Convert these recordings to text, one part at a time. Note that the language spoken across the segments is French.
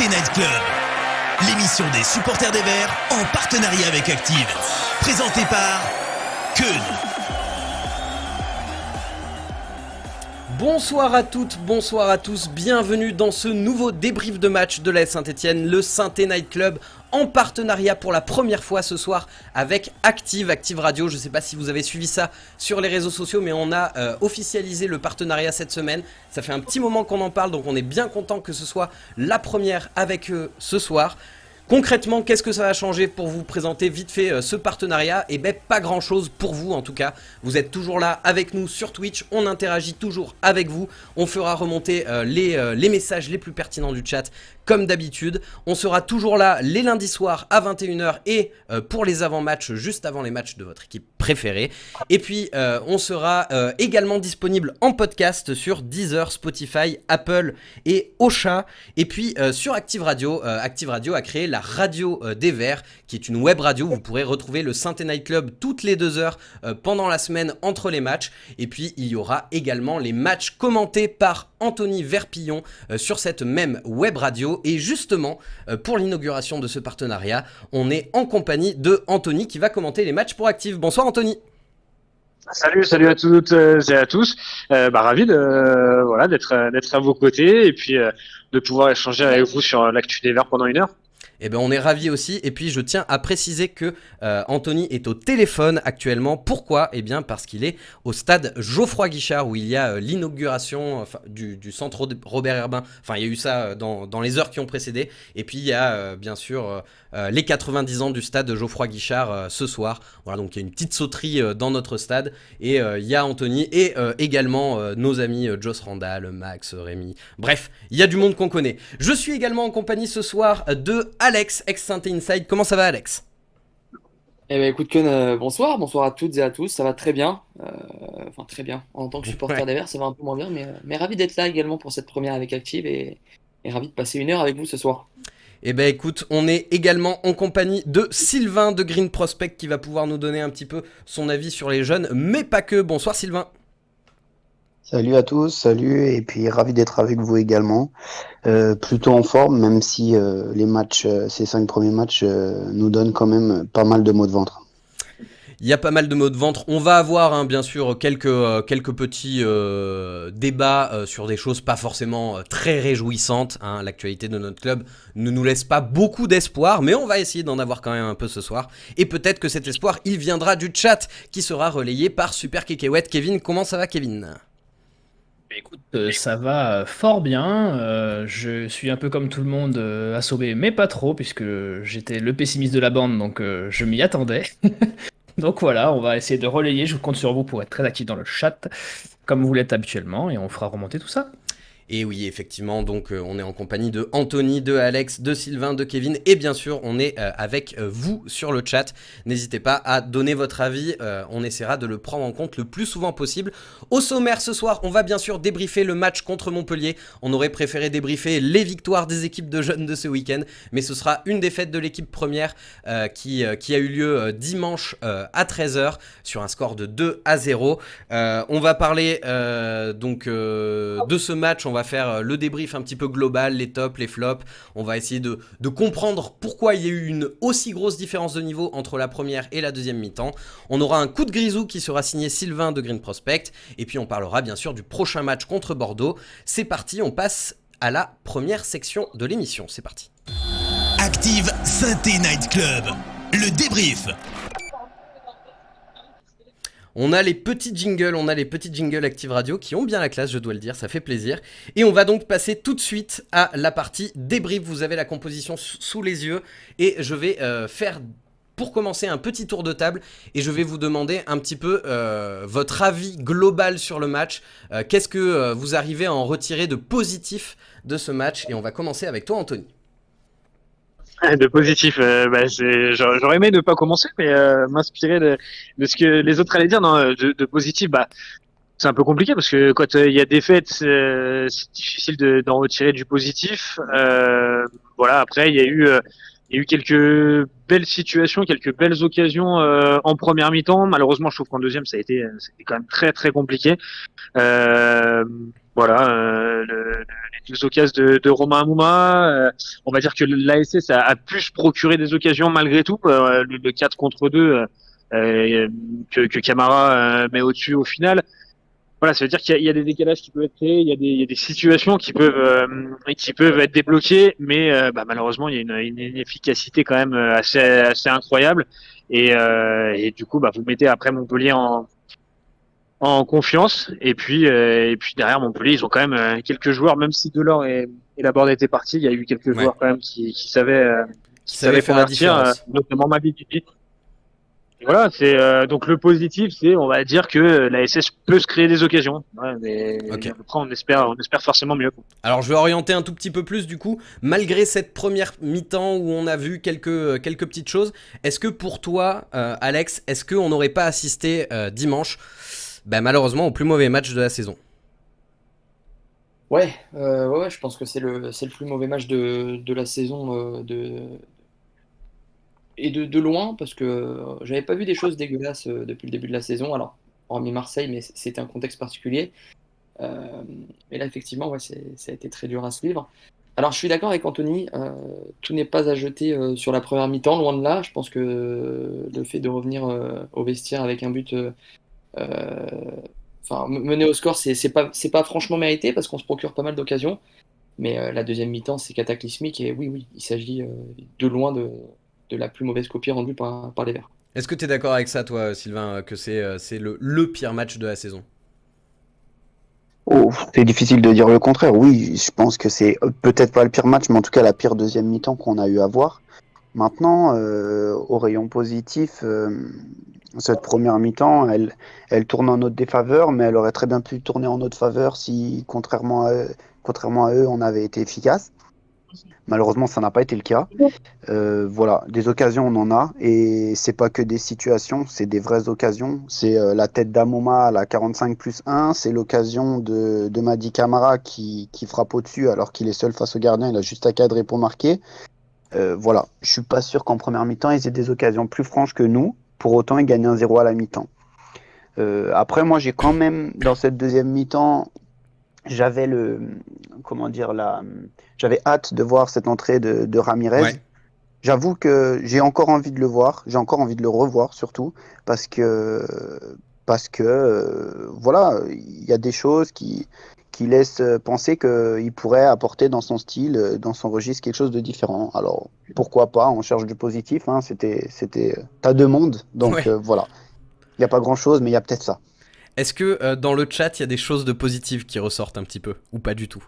Night Club, l'émission des supporters des Verts en partenariat avec Active, présentée par Keun. Bonsoir à toutes, bonsoir à tous, bienvenue dans ce nouveau débrief de match de l'AS Saint-Etienne, le Saint-Etienne Night Club, en partenariat pour la première fois ce soir avec Active Radio. Je ne sais pas si vous avez suivi ça sur les réseaux sociaux, mais on a officialisé le partenariat cette semaine. Ça fait un petit moment qu'on en parle, donc on est bien content que ce soit la première avec eux ce soir. Concrètement, qu'est-ce que ça va changer pour vous présenter vite fait ce partenariat? Eh bien, pas grand-chose pour vous en tout cas. Vous êtes toujours là avec nous sur Twitch, on interagit toujours avec vous. On fera remonter les messages les plus pertinents du chat comme d'habitude. On sera toujours là les lundis soirs à 21h et pour les avant-matchs, juste avant les matchs de votre équipe préférée. Et puis, on sera également disponible en podcast sur Deezer, Spotify, Apple et Ocha. Et puis, sur Active Radio a créé la radio des Verts, qui est une web radio. Vous pourrez retrouver le Saint-Etienne Night Club toutes les 2 heures pendant la semaine entre les matchs. Et puis, il y aura également les matchs commentés par Anthony Verpillon sur cette même web radio. Et justement, pour l'inauguration de ce partenariat, on est en compagnie de Anthony qui va commenter les matchs pour Active. Bonsoir Anthony. Salut à toutes et à tous. Ravi d'être à vos côtés et puis de pouvoir échanger avec vous sur l'actu des Verts pendant 1 heure. Eh bien, on est ravis aussi. Et puis, je tiens à préciser que Anthony est au téléphone actuellement. Pourquoi? Eh bien, parce qu'il est au stade Geoffroy Guichard où il y a l'inauguration du centre Robert Herbin. Enfin, il y a eu ça dans les heures qui ont précédé. Et puis, il y a bien sûr les 90 ans du stade Geoffroy Guichard ce soir. Voilà, donc il y a une petite sauterie dans notre stade. Et il y a Anthony et également nos amis Joss Randall, Max, Rémi. Bref, il y a du monde qu'on connaît. Je suis également en compagnie ce soir de Alex, ex-Saint-Etienne Inside. Comment ça va, Alex? Eh ben écoute Keun, bonsoir à toutes et à tous, ça va très bien, très bien, en tant que supporter des Verts ça va un peu moins bien, mais ravi d'être là également pour cette première avec Active et ravi de passer 1 heure avec vous ce soir. Eh ben écoute, on est également en compagnie de Sylvain de Green Prospect qui va pouvoir nous donner un petit peu son avis sur les jeunes, mais pas que. Bonsoir Sylvain. Salut à tous, salut, et puis ravi d'être avec vous également. Plutôt en forme, même si les matchs, ces 5 premiers matchs nous donnent quand même pas mal de maux de ventre. Il y a pas mal de maux de ventre. On va avoir bien sûr quelques petits débats sur des choses pas forcément très réjouissantes. L'actualité de notre club ne nous laisse pas beaucoup d'espoir, mais on va essayer d'en avoir quand même un peu ce soir. Et peut-être que cet espoir, il viendra du chat qui sera relayé par Super Kekewet. Kevin, comment ça va Kevin ? Écoute, ça va fort bien. Je suis un peu comme tout le monde assommé, mais pas trop, puisque j'étais le pessimiste de la bande, donc je m'y attendais. Donc voilà, on va essayer de relayer. Je compte sur vous pour être très actif dans le chat, comme vous l'êtes habituellement, et on fera remonter tout ça. Et oui, effectivement, donc on est en compagnie de Anthony, de Alex, de Sylvain, de Kevin, et bien sûr, on est avec vous sur le chat. N'hésitez pas à donner votre avis, on essaiera de le prendre en compte le plus souvent possible. Au sommaire ce soir, on va bien sûr débriefer le match contre Montpellier. On aurait préféré débriefer les victoires des équipes de jeunes de ce week-end, mais ce sera une défaite de l'équipe première qui a eu lieu dimanche à 13h sur un score de 2-0. On va parler de ce match, on va faire le débrief un petit peu global, les tops, les flops. On va essayer de comprendre pourquoi il y a eu une aussi grosse différence de niveau entre la première et la deuxième mi-temps. On aura un coup de grisou qui sera signé Sylvain de Green Prospect. Et puis on parlera bien sûr du prochain match contre Bordeaux. C'est parti, on passe à la première section de l'émission. C'est parti. Active Saint-Etienne Night Club, le débrief. On a les petits jingles Active Radio qui ont bien la classe, je dois le dire, ça fait plaisir. Et on va donc passer tout de suite à la partie débrief. Vous avez la composition sous les yeux et je vais faire pour commencer un petit tour de table et je vais vous demander un petit peu votre avis global sur le match. Qu'est-ce que vous arrivez à en retirer de positif de ce match? Et on va commencer avec toi Anthony. De positif, j'aurais aimé ne pas commencer, mais m'inspirer de ce que les autres allaient dire. Non, de positif, c'est un peu compliqué parce que quand il y a des fêtes, c'est difficile d'en retirer du positif. Après, il y a eu quelques belles situations, quelques belles occasions en première mi-temps. Malheureusement, je trouve qu'en deuxième, c'était quand même très très compliqué. Voilà, les deux occasions de Romain Amouma. On va dire que l'ASS a pu se procurer des occasions malgré tout. Le 4 contre 2 que Camara met au-dessus au final. Voilà, ça veut dire qu'il y a des décalages qui peuvent être créés, il y a des situations qui peuvent être débloquées, mais malheureusement, il y a une inefficacité quand même assez incroyable. Et du coup, vous mettez après Montpellier en confiance. Et puis derrière Montpellier, ils ont quand même quelques joueurs, même si Delors et Laborde étaient partis, il y a eu quelques Ouais. joueurs quand même qui savaient faire la convertir, différence. notamment Mabidi. Voilà, c'est donc le positif, c'est on va dire que la SS peut se créer des occasions. Ouais, mais Ok. après on espère forcément mieux. Alors je vais orienter un tout petit peu plus du coup, malgré cette première mi-temps où on a vu quelques petites choses, est-ce que pour toi, Alex, est-ce qu'on n'aurait pas assisté dimanche, malheureusement, au plus mauvais match de la saison? Ouais, je pense que c'est le plus mauvais match de la saison et de loin, parce que j'avais pas vu des choses dégueulasses depuis le début de la saison. Alors, hormis Marseille, mais c'était un contexte particulier. Et là, effectivement, ouais, ça a été très dur à suivre. Alors, je suis d'accord avec Anthony, tout n'est pas à jeter sur la première mi-temps, loin de là. Je pense que le fait de revenir au vestiaire avec un but, mener au score, c'est pas franchement mérité parce qu'on se procure pas mal d'occasions. Mais la deuxième mi-temps, c'est cataclysmique. Et oui, il s'agit de loin de la plus mauvaise copie rendue par les Verts. Est-ce que tu es d'accord avec ça, toi, Sylvain, que c'est le pire match de la saison? Oh, c'est difficile de dire le contraire. Oui, je pense que c'est peut-être pas le pire match, mais en tout cas la pire deuxième mi-temps qu'on a eu à voir. Maintenant, au rayon positif, cette première mi-temps, elle tourne en notre défaveur, mais elle aurait très bien pu tourner en notre faveur si, contrairement à eux, on avait été efficace. Malheureusement, ça n'a pas été le cas. Voilà, des occasions, on en a, et c'est pas que des situations, c'est des vraies occasions. C'est la tête d'Amouma à la 45+1, c'est l'occasion de Madi Camara qui frappe au-dessus alors qu'il est seul face au gardien, il a juste à cadrer pour marquer. Voilà, je suis pas sûr qu'en première mi-temps, ils aient des occasions plus franches que nous. Pour autant, ils gagnent 1-0 à la mi-temps. Après, moi, j'ai quand même, dans cette deuxième mi-temps, j'avais comment dire, j'avais hâte de voir cette entrée de Ramirez. Ouais. J'avoue que j'ai encore envie de le voir, j'ai encore envie de le revoir surtout, parce que, voilà, il y a des choses qui laissent penser qu'il pourrait apporter dans son style, dans son registre, quelque chose de différent. Alors, pourquoi pas, on cherche du positif, hein, t'as deux mondes, donc Ouais. voilà. Il n'y a pas grand-chose, mais il y a peut-être ça. Est-ce que dans le chat, il y a des choses de positives qui ressortent un petit peu, ou pas du tout?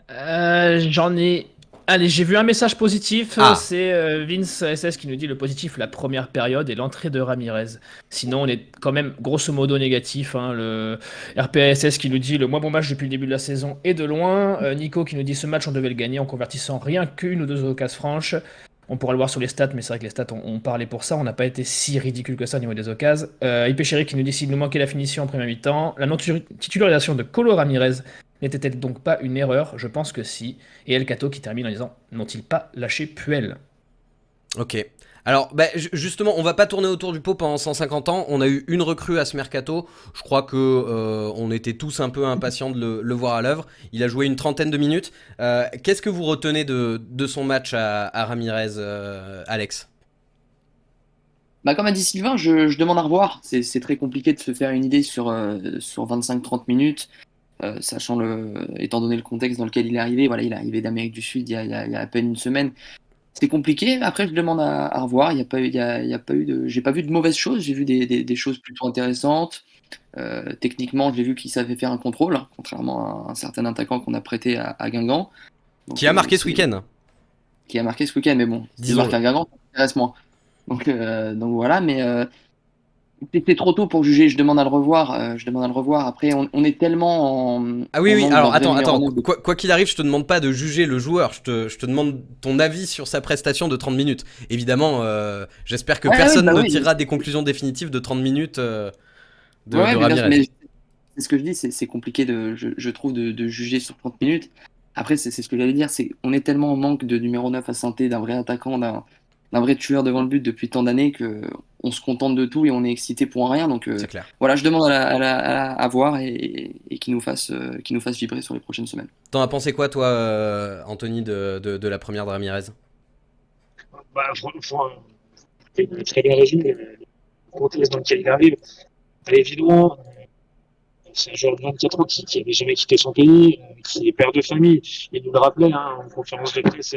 J'en ai. Allez, j'ai vu un message positif, Ah, c'est Vince SS qui nous dit le positif, la première période et l'entrée de Ramirez. Sinon, on est quand même grosso modo négatif, hein. Le RPSS qui nous dit le moins bon match depuis le début de la saison et de loin. Nico qui nous dit ce match on devait le gagner en convertissant rien qu'une ou deux occasions franches. On pourra le voir sur les stats, mais c'est vrai que les stats ont parlé pour ça. On n'a pas été si ridicule que ça au niveau des occasions. IP Chéri qui nous dit s'il nous manquait la finition en première mi-temps. La non-titularisation de Colo Ramirez n'était-elle donc pas une erreur? Je pense que si. Et El Cato qui termine en disant n'ont-ils pas lâché Puel? ok. Alors, justement, on va pas tourner autour du pot pendant 150 ans. On a eu une recrue à ce mercato. Je crois que on était tous un peu impatients de le voir à l'œuvre. Il a joué une trentaine de minutes. Qu'est-ce que vous retenez de son match à Ramirez, Alex? Comme a dit Sylvain, je demande à revoir. C'est très compliqué de se faire une idée sur 25-30 minutes, étant donné le contexte dans lequel il est arrivé. Voilà, il est arrivé d'Amérique du Sud il y a à peine une semaine. C'est compliqué. Après, je demande à revoir. Il y a pas eu j'ai pas vu de mauvaises choses. J'ai vu des choses plutôt intéressantes. Techniquement, j'ai vu qu'il savait faire un contrôle, hein, contrairement à un certain attaquant qu'on a prêté à Guingamp. Donc, Qui a marqué ce week-end? qui a marqué ce week-end, mais bon, s'il Disons-le. marque à Guingamp, ça m'intéresse moins. Donc voilà, mais c'était trop tôt pour juger. Je demande à le revoir. Après, on est tellement Ah oui, en oui, manque alors d'un vrai attends, numéro attends. 9 Quoi qu'il arrive, je te demande pas de juger le joueur. Je te demande ton avis sur sa prestation de 30 minutes. Évidemment, j'espère que Ouais, ouais, personne bah ne oui. tirera des conclusions définitives de 30 minutes de Ouais, mais, Ramirez. mais c'est ce que je dis, c'est compliqué je trouve de juger sur 30 minutes. Après, c'est ce que j'allais dire, on est tellement en manque de numéro 9 à Saint-Étienne, d'un vrai attaquant, d'un d'un vrai tueur devant le but depuis tant d'années que on se contente de tout et on est excité pour un rien. Donc C'est clair. voilà, je demande à voir et qu'il nous fasse vibrer sur les prochaines semaines. T'en as pensé quoi, toi, Anthony, de la première de Ramirez? Bah, très bien résumé. Le contexte dans lequel il arrive, c'est évident. C'est un joueur de 24 ans qui n'avait jamais quitté son pays, qui est père de famille. Il nous le rappelait en conférence de presse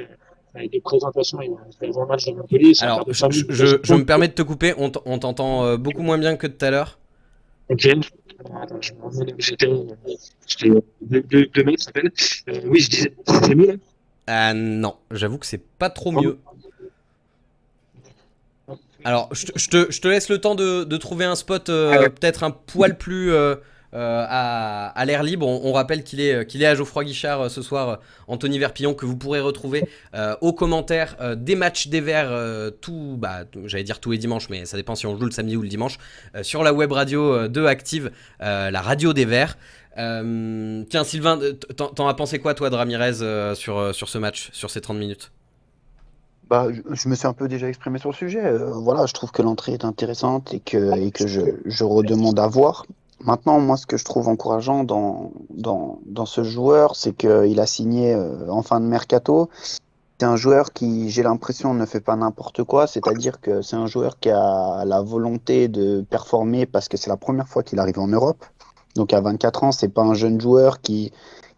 avec des présentations avant le match de Montpellier. C'est un père Alors, de famille. je me permets de te couper, on t'entend beaucoup moins bien que tout à l'heure. Ok. Attends, j'étais 2 mètres, ça s'appelle. Oui, je disais, c'est mieux là. Ah non, j'avoue que c'est pas trop mieux. Alors, je te laisse le temps de trouver un spot peut-être un poil plus à l'air libre. On rappelle qu'il est à Geoffroy Guichard ce soir, Anthony Verpillon, que vous pourrez retrouver aux commentaires des matchs des Verts, j'allais dire tous les dimanches, mais ça dépend si on joue le samedi ou le dimanche, sur la web radio de Active, la radio des Verts. Tiens, Sylvain, t'en as pensé quoi, toi, de Ramirez sur ce match, sur ces 30 minutes? Bah, je me suis un peu déjà exprimé sur le sujet. Voilà, je trouve que l'entrée est intéressante et que je redemande à voir. Maintenant, moi, ce que je trouve encourageant dans ce joueur, c'est qu'il a signé en fin de mercato. C'est un joueur qui, j'ai l'impression, ne fait pas n'importe quoi. C'est-à-dire que c'est un joueur qui a la volonté de performer parce que c'est la première fois qu'il arrive en Europe. Donc à 24 ans, c'est pas un jeune joueur qui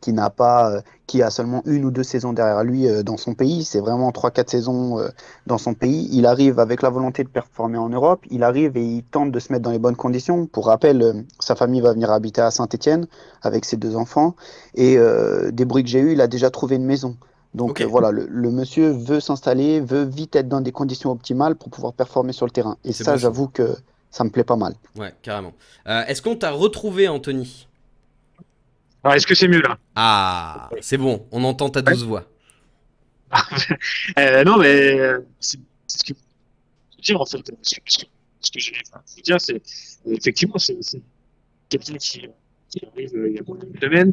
n'a pas, qui a seulement 1 ou 2 saisons derrière lui dans son pays. C'est vraiment 3, 4 saisons dans son pays. Il arrive avec la volonté de performer en Europe. Il arrive et il tente de se mettre dans les bonnes conditions. Pour rappel, sa famille va venir habiter à Saint-Étienne avec ses 2 enfants. Et des bruits que j'ai eus, il a déjà trouvé une maison. Donc Ok. voilà, le monsieur veut s'installer, veut vite être dans des conditions optimales pour pouvoir performer sur le terrain. Et C'est ça, beau, ça. j'avoue que ça me plaît pas mal. Ouais, carrément. Est-ce qu'on t'a retrouvé, Anthony? Alors, est-ce que c'est mieux là? Ah, c'est bon, on entend ta douce voix. Non, mais c'est ce que je veux dire en fait. Ce que j'ai veux dire, c'est effectivement, c'est quelqu'un qui arrive il y a moins d'une semaine,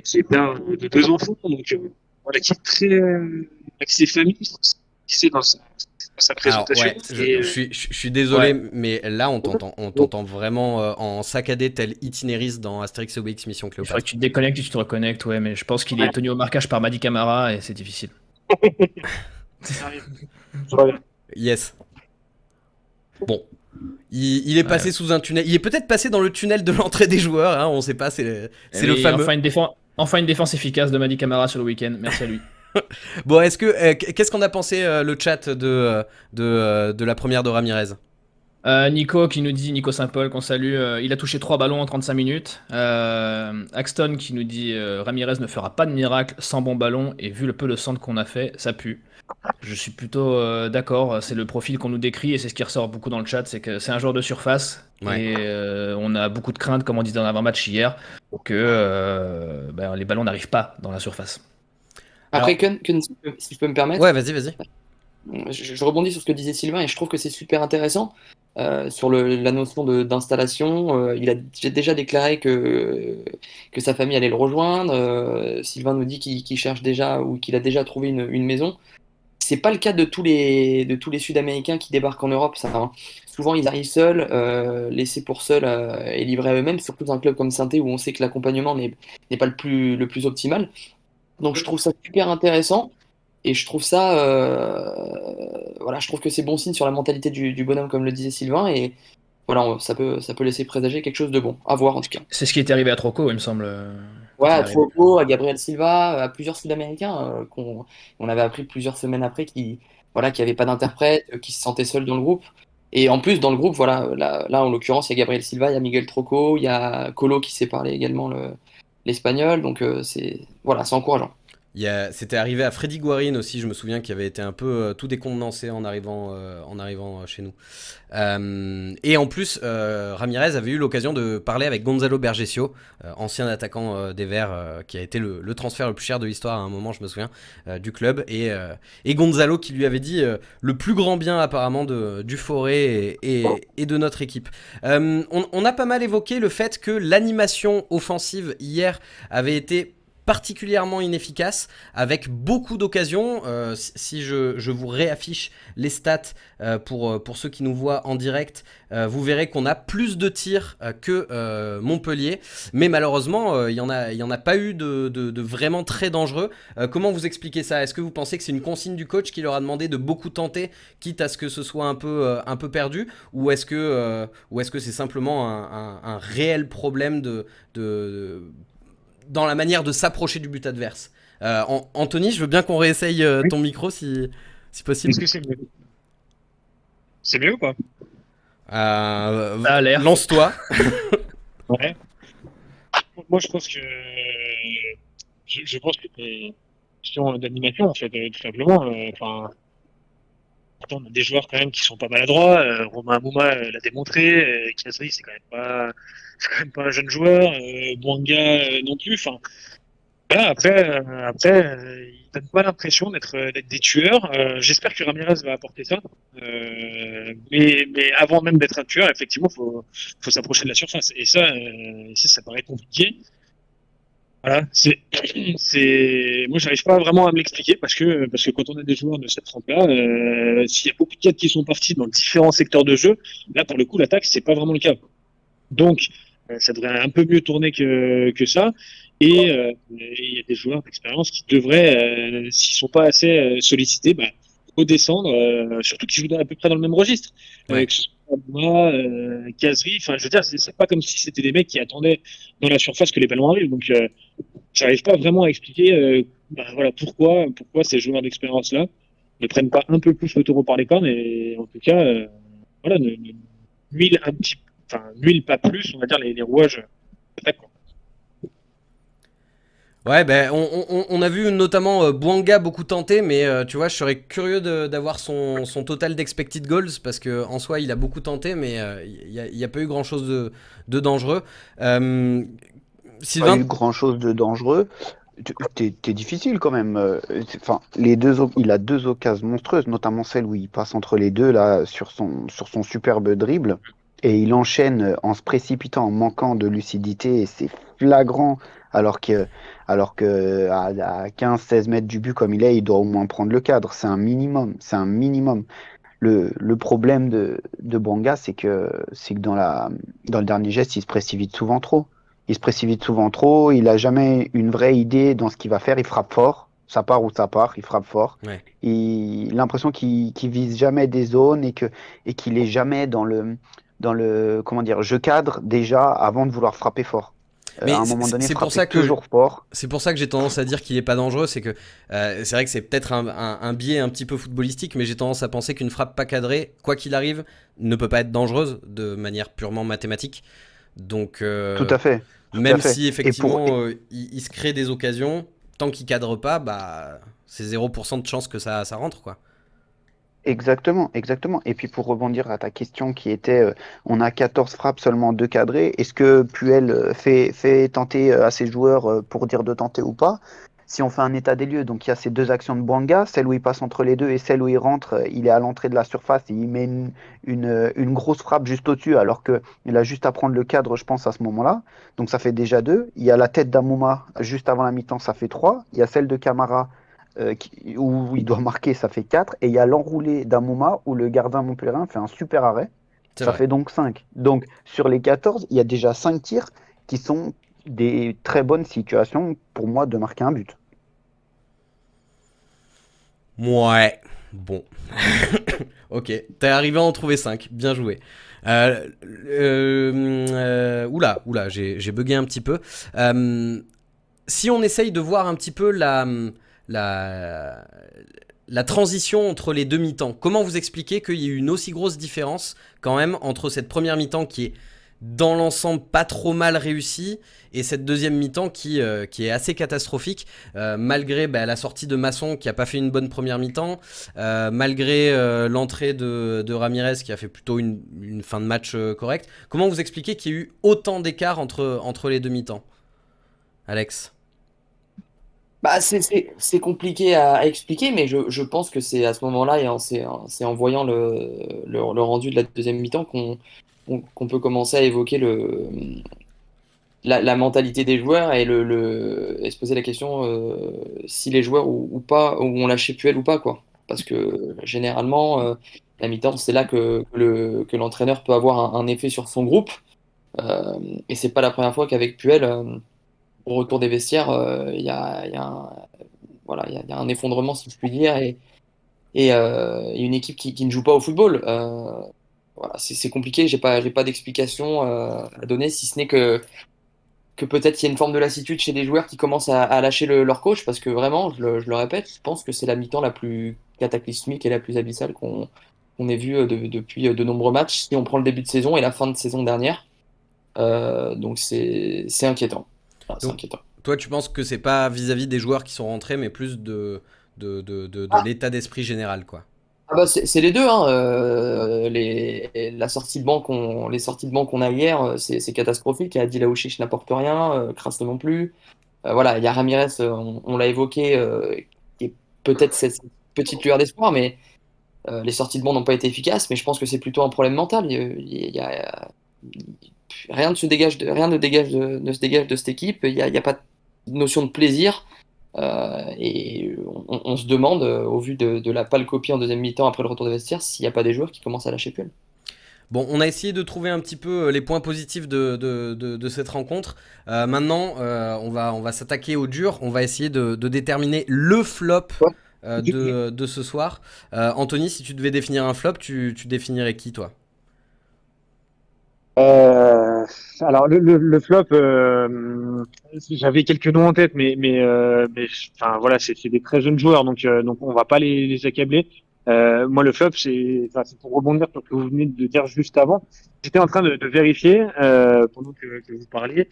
qui est père de 2 enfants, donc voilà, qui est très axé famille, qui sait dans sa Alors, présentation. ouais, Et je suis désolé, Ouais. mais là, on t'entend vraiment en saccadé tel Itinéris dans Astérix et Obélix Mission Il faudrait Cléopâtre. que tu te déconnectes et tu te reconnectes, ouais, mais je pense qu'il Ouais. est tenu au marquage par Madi Camara et c'est difficile. ça arrive. Je reviens. Yes. Bon. Il est passé sous un tunnel. Il est peut-être passé dans le tunnel de l'entrée des joueurs, hein, on sait pas, c'est le Et fameux. enfin une défense efficace de Madi Camara sur le week-end, merci à lui. Bon, qu'est-ce qu'on a pensé le chat de la première de Ramirez? Nico qui nous dit, Nico Saint-Paul qu'on salue, il a touché 3 ballons en 35 minutes. Axton qui nous dit Ramirez ne fera pas de miracle sans bon ballon et vu le peu de centre qu'on a fait, ça pue. Je suis plutôt d'accord, c'est le profil qu'on nous décrit et c'est ce qui ressort beaucoup dans le chat, c'est que c'est un joueur de surface Ouais. et on a beaucoup de craintes, comme on disait dans l'avant-match hier, que les ballons n'arrivent pas dans la surface. Après, si je peux me permettre, Ouais, vas-y. je rebondis sur ce que disait Sylvain et je trouve que c'est super intéressant sur la notion d'installation. Il a déjà déclaré que sa famille allait le rejoindre. Sylvain nous dit qu'il cherche déjà ou qu'il a déjà trouvé une maison. C'est pas le cas de tous les Sud-Américains qui débarquent en Europe, ça, hein. Souvent, ils arrivent seuls, laissés pour seuls et livrés à eux-mêmes, surtout dans un club comme Saint-Étienne où on sait que l'accompagnement n'est pas le plus optimal. Donc, je trouve ça super intéressant. Et je trouve ça, voilà, je trouve que c'est bon signe sur la mentalité du bonhomme, comme le disait Sylvain. Et voilà, ça peut laisser présager quelque chose de bon. À voir en tout cas. C'est ce qui est arrivé à Troco, il me semble. Ouais, Quand il est à arrivé. Troco, à Gabriel Silva, à plusieurs Sud-Américains qu'on avait appris plusieurs semaines après voilà, qui n'avaient pas d'interprète, qui se sentaient seuls dans le groupe. Et en plus, dans le groupe, voilà, là en l'occurrence, il y a Gabriel Silva, il y a Miguel Troco, il y a Colo qui sait parler également l'espagnol. Donc voilà, c'est encourageant. C'était arrivé à Freddy Guarin aussi, je me souviens, qui avait été un peu tout décontenancé en arrivant chez nous. Et en plus, Ramirez avait eu l'occasion de parler avec Gonzalo Bergesio, ancien attaquant des Verts, qui a été le transfert le plus cher de l'histoire à un moment, je me souviens, du club. Et Gonzalo qui lui avait dit le plus grand bien apparemment du Forêt et de notre équipe. On a pas mal évoqué le fait que l'animation offensive hier avait été particulièrement inefficace, avec beaucoup d'occasions. Si je vous réaffiche les stats pour ceux qui nous voient en direct, vous verrez qu'on a plus de tirs que Montpellier, mais malheureusement il y en a pas eu de vraiment très dangereux. Comment vous expliquez ça? Est-ce que vous pensez que c'est une consigne du coach qui leur a demandé de beaucoup tenter, quitte à ce que ce soit un peu perdu, ou est-ce que c'est simplement un réel problème dans la manière de s'approcher du but adverse? Anthony, je veux bien qu'on réessaye Oui. ton micro si possible. Est-ce que c'est mieux? C'est mieux ou pas? Ça a l'air. Lance-toi. Ouais. Moi, je pense que je pense que c'est une question d'animation en fait, tout simplement. Enfin, pourtant, on a des joueurs quand même qui sont pas maladroits. Romain Amouma l'a démontré. Kiasri, c'est quand même pas un jeune joueur. Bouanga non plus. Enfin, voilà, après, ils donnent pas l'impression d'être des tueurs. J'espère que Ramirez va apporter ça. Mais avant même d'être un tueur, effectivement, faut s'approcher de la surface. Et ça paraît compliqué. Voilà, moi j'arrive pas vraiment à me l'expliquer parce que quand on a des joueurs de cette trempe-là, s'il y a beaucoup de cadres qui sont partis dans différents secteurs de jeu, là pour le coup l'attaque c'est pas vraiment le cas. Donc ça devrait un peu mieux tourner que ça. Et il y a des joueurs d'expérience qui devraient, s'ils sont pas assez sollicités, redescendre, surtout qui jouent à peu près dans le même registre. Ouais. Que ce soit moi, Kazri, enfin je veux dire, c'est pas comme si c'était des mecs qui attendaient dans la surface que les ballons arrivent. Donc j'arrive pas vraiment à expliquer voilà, pourquoi ces joueurs d'expérience là ne prennent pas un peu plus le taureau par les cornes et en tout cas voilà nuisent un petit nuisent pas plus on va dire les rouages d'attaque, quoi. Ouais, ben on a vu notamment Bouanga beaucoup tenter, mais tu vois, je serais curieux d'avoir son total d'expected goals parce que en soi, il a beaucoup tenté, mais il y a pas eu grand chose de dangereux. Pas Sylvain, eu grand-chose de dangereux. T'es difficile quand même. Enfin, il a deux occasions monstrueuses, notamment celle où il passe entre les deux là sur son superbe dribble et il enchaîne en se précipitant, en manquant de lucidité et c'est flagrant alors que à 15-16 mètres du but comme il est, il doit au moins prendre le cadre. C'est un minimum, c'est un minimum. Le problème de Banga, c'est que dans le dernier geste, il se précipite souvent trop. Il se précipite souvent trop, il a jamais une vraie idée dans ce qu'il va faire, il frappe fort, ça part où ça part, il frappe fort. ouais. L'impression qu'il vise jamais des zones et qu'il est jamais dans le comment dire, je cadre déjà avant de vouloir frapper fort. À Mais un moment donné, c'est pour frapper ça que toujours fort. c'est pour ça que j'ai tendance à dire qu'il est pas dangereux, c'est que c'est vrai que c'est peut-être un biais un petit peu footballistique, mais j'ai tendance à penser qu'une frappe pas cadrée, quoi qu'il arrive, ne peut pas être dangereuse de manière purement mathématique. Donc Tout à fait, tout à même fait. si Et pour effectivement il se crée des occasions, tant qu'il cadre pas, c'est 0% de chance que ça rentre quoi. Exactement, exactement. Et puis pour rebondir à ta question qui était, on a 14 frappes, seulement 2 cadrées. Est-ce que Puel fait tenter à ses joueurs pour dire de tenter ou pas? Si on fait un état des lieux, donc il y a ces deux actions de Bouanga, celle où il passe entre les deux et celle où il rentre, il est à l'entrée de la surface et il met une grosse frappe juste au-dessus alors qu'il a juste à prendre le cadre, je pense, à ce moment-là. Donc ça fait déjà 2. Il y a la tête d'Amouma juste avant la mi-temps, ça fait 3. Il y a celle de Camara où il doit marquer, ça fait 4. Et il y a l'enroulé d'Amouma où le gardien montpellierin fait un super arrêt. C'est Ça vrai. fait donc 5. Donc sur les 14, il y a déjà 5 tirs qui sont des très bonnes situations pour moi de marquer un but. Ouais. Bon. Ok, t'es arrivé à en trouver 5, bien joué. Oula, j'ai bugué un petit peu. Euh, Si on essaye de voir un petit peu la, la transition entre les deux mi-temps, comment vous expliquez qu'il y ait eu une aussi grosse différence quand même entre cette première mi-temps qui est dans l'ensemble pas trop mal réussie et cette deuxième mi-temps qui est assez catastrophique malgré la sortie de Masson qui a pas fait une bonne première mi-temps, malgré l'entrée de Ramirez qui a fait plutôt une fin de match correcte. Comment vous expliquez qu'il y a eu autant d'écart entre les deux mi-temps, Alex? C'est compliqué à expliquer, mais je pense que c'est à ce moment-là et c'est en voyant le rendu de la deuxième mi-temps qu'on peut commencer à évoquer la mentalité des joueurs et se poser la question si les joueurs ou pas, ou ont lâché Puel ou pas, quoi. Parce que généralement, la mi-temps, c'est là que l'entraîneur peut avoir un effet sur son groupe. Et c'est pas la première fois qu'avec Puel, au retour des vestiaires, il y a voilà, il y a un effondrement, si je puis dire, et une équipe qui ne joue pas au football. Voilà, c'est compliqué, j'ai pas d'explication à donner, si ce n'est que peut-être il y a une forme de lassitude chez les joueurs qui commencent à lâcher leur coach, parce que vraiment, je le répète, je pense que c'est la mi-temps la plus cataclysmique et la plus abyssale qu'on ait vue depuis de nombreux matchs, si on prend le début de saison et la fin de saison dernière. Donc c'est inquiétant. Voilà, c'est Donc, inquiétant. toi, tu penses que c'est pas vis-à-vis des joueurs qui sont rentrés, mais plus de l'état d'esprit général, quoi. Ah bah c'est les deux, hein. La sortie de banc les sorties de banc qu'on a hier, c'est catastrophique. Adil Aouchiche n'apporte rien, Crasso non plus. Voilà, il y a Ramirez, on l'a évoqué, qui est peut-être cette petite lueur d'espoir, mais les sorties de banc n'ont pas été efficaces. Mais je pense que c'est plutôt un problème mental. Rien ne se dégage rien ne se dégage de cette équipe. Il y a pas de notion de plaisir. Et on se demande, au vu de la pâle copie en deuxième mi-temps après le retour des vestiaires, s'il n'y a pas des joueurs qui commencent à lâcher Puel. Bon, on a essayé de trouver un petit peu les points positifs de cette rencontre. Maintenant, on va s'attaquer au dur. On va essayer de déterminer le flop Ouais. de ce soir. Anthony, si tu devais définir un flop, tu définirais qui, toi? Alors le flop, j'avais quelques noms en tête, mais enfin voilà, c'est des très jeunes joueurs, donc on va pas les accabler. Moi le flop, c'est pour rebondir sur ce que vous venez de dire juste avant. J'étais en train de vérifier pendant que vous parliez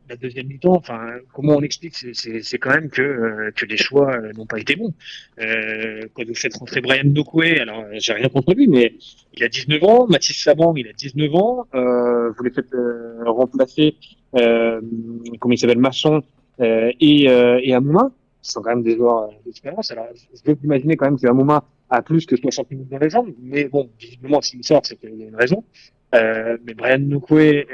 la deuxième mi-temps. Enfin, comment on explique, c'est quand même que les choix n'ont pas été bons. Quand vous faites rentrer Brian Dokwe, alors j'ai rien contre lui, mais il a 19 ans, Mathis Saban, il a 19 ans. Vous les faites remplacer, comment il s'appelle, Masson et Amouma. Ce sont quand même des joueurs d'expérience. Alors, je peux imaginer quand même que Amouma a plus que 60 minutes dans les jambes, mais bon, visiblement, s'il sort, c'est qu'il y a une raison. Mais Brian Nukwe,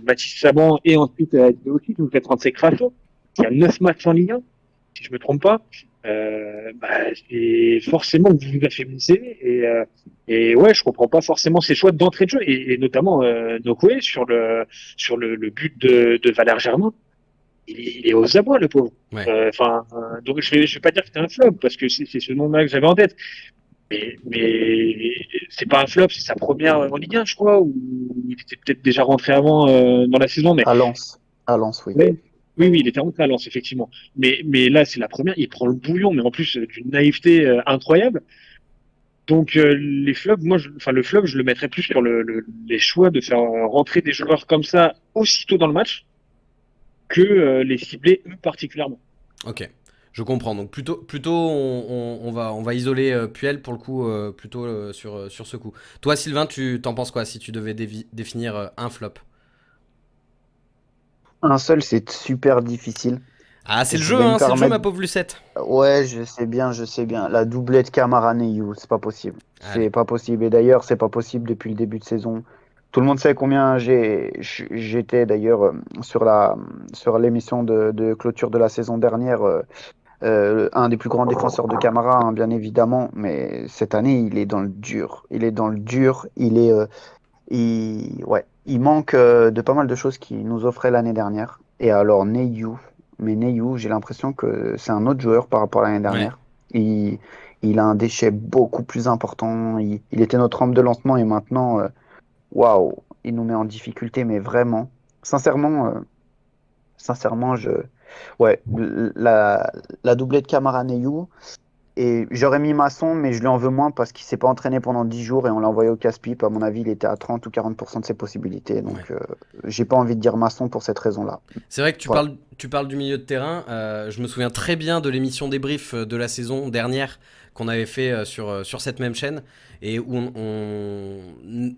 Mathis Saban et ensuite aussi, vous faites rentrer Crasso, qui a 9 matchs en Ligue 1, si je me trompe pas. C'est forcément que vous vous affaiblissez et ouais, je comprends pas forcément ses choix d'entrée de jeu et notamment Nokwe sur le but de Valère Germain. Il est aux abois, le pauvre. Ouais. Donc je vais pas dire que c'est un flop parce que c'est ce nom-là que j'avais en tête. Mais c'est pas un flop, c'est sa première en Ligue 1, je crois, ou il était peut-être déjà rentré avant dans la saison, mais À Lens, oui. ouais. Oui, il était rentré à Lens, effectivement. Mais là, c'est la première, il prend le bouillon, mais en plus d'une naïveté incroyable. Donc les flops, enfin le flop, je le mettrais plus sur les choix de faire rentrer des joueurs comme ça aussitôt dans le match que les cibler eux particulièrement. Ok, je comprends. Donc plutôt on va isoler Puel pour le coup, plutôt sur ce coup. Toi, Sylvain, tu t'en penses quoi si tu devais définir un flop? Un seul, c'est super difficile. Ah, c'est le Je jeu, vais me hein, c'est le jeu, ma permettre. pauvre Lucette. Ouais, je sais bien, je sais bien. La doublette Camara-Neyou, c'est pas possible. Allez. C'est pas possible. Et d'ailleurs, c'est pas possible depuis le début de saison. Tout le monde sait combien j'étais d'ailleurs sur l'émission de clôture de la saison dernière, un des plus grands défenseurs de Camara, hein, bien évidemment. Mais cette année, il est dans le dur. Il est dans le dur. Ouais, il manque de pas mal de choses qu'il nous offrait l'année dernière. Et alors, Neyou, j'ai l'impression que c'est un autre joueur par rapport à l'année Ouais. dernière. Il, il a un déchet beaucoup plus important. Il était notre homme de lancement et maintenant, waouh, il nous met en difficulté, mais vraiment. Sincèrement, ouais, la doublée de Camara Neyou. Et j'aurais mis Masson, mais je lui en veux moins parce qu'il s'est pas entraîné pendant 10 jours et on l'a envoyé au casse-pipe. À mon avis, il était à 30 ou 40% de ses possibilités. Ouais. Donc, j'ai pas envie de dire Masson pour cette raison-là. C'est vrai que Voilà. tu parles du milieu de terrain. Je me souviens très bien de l'émission débrief de la saison dernière qu'on avait fait sur cette même chaîne et où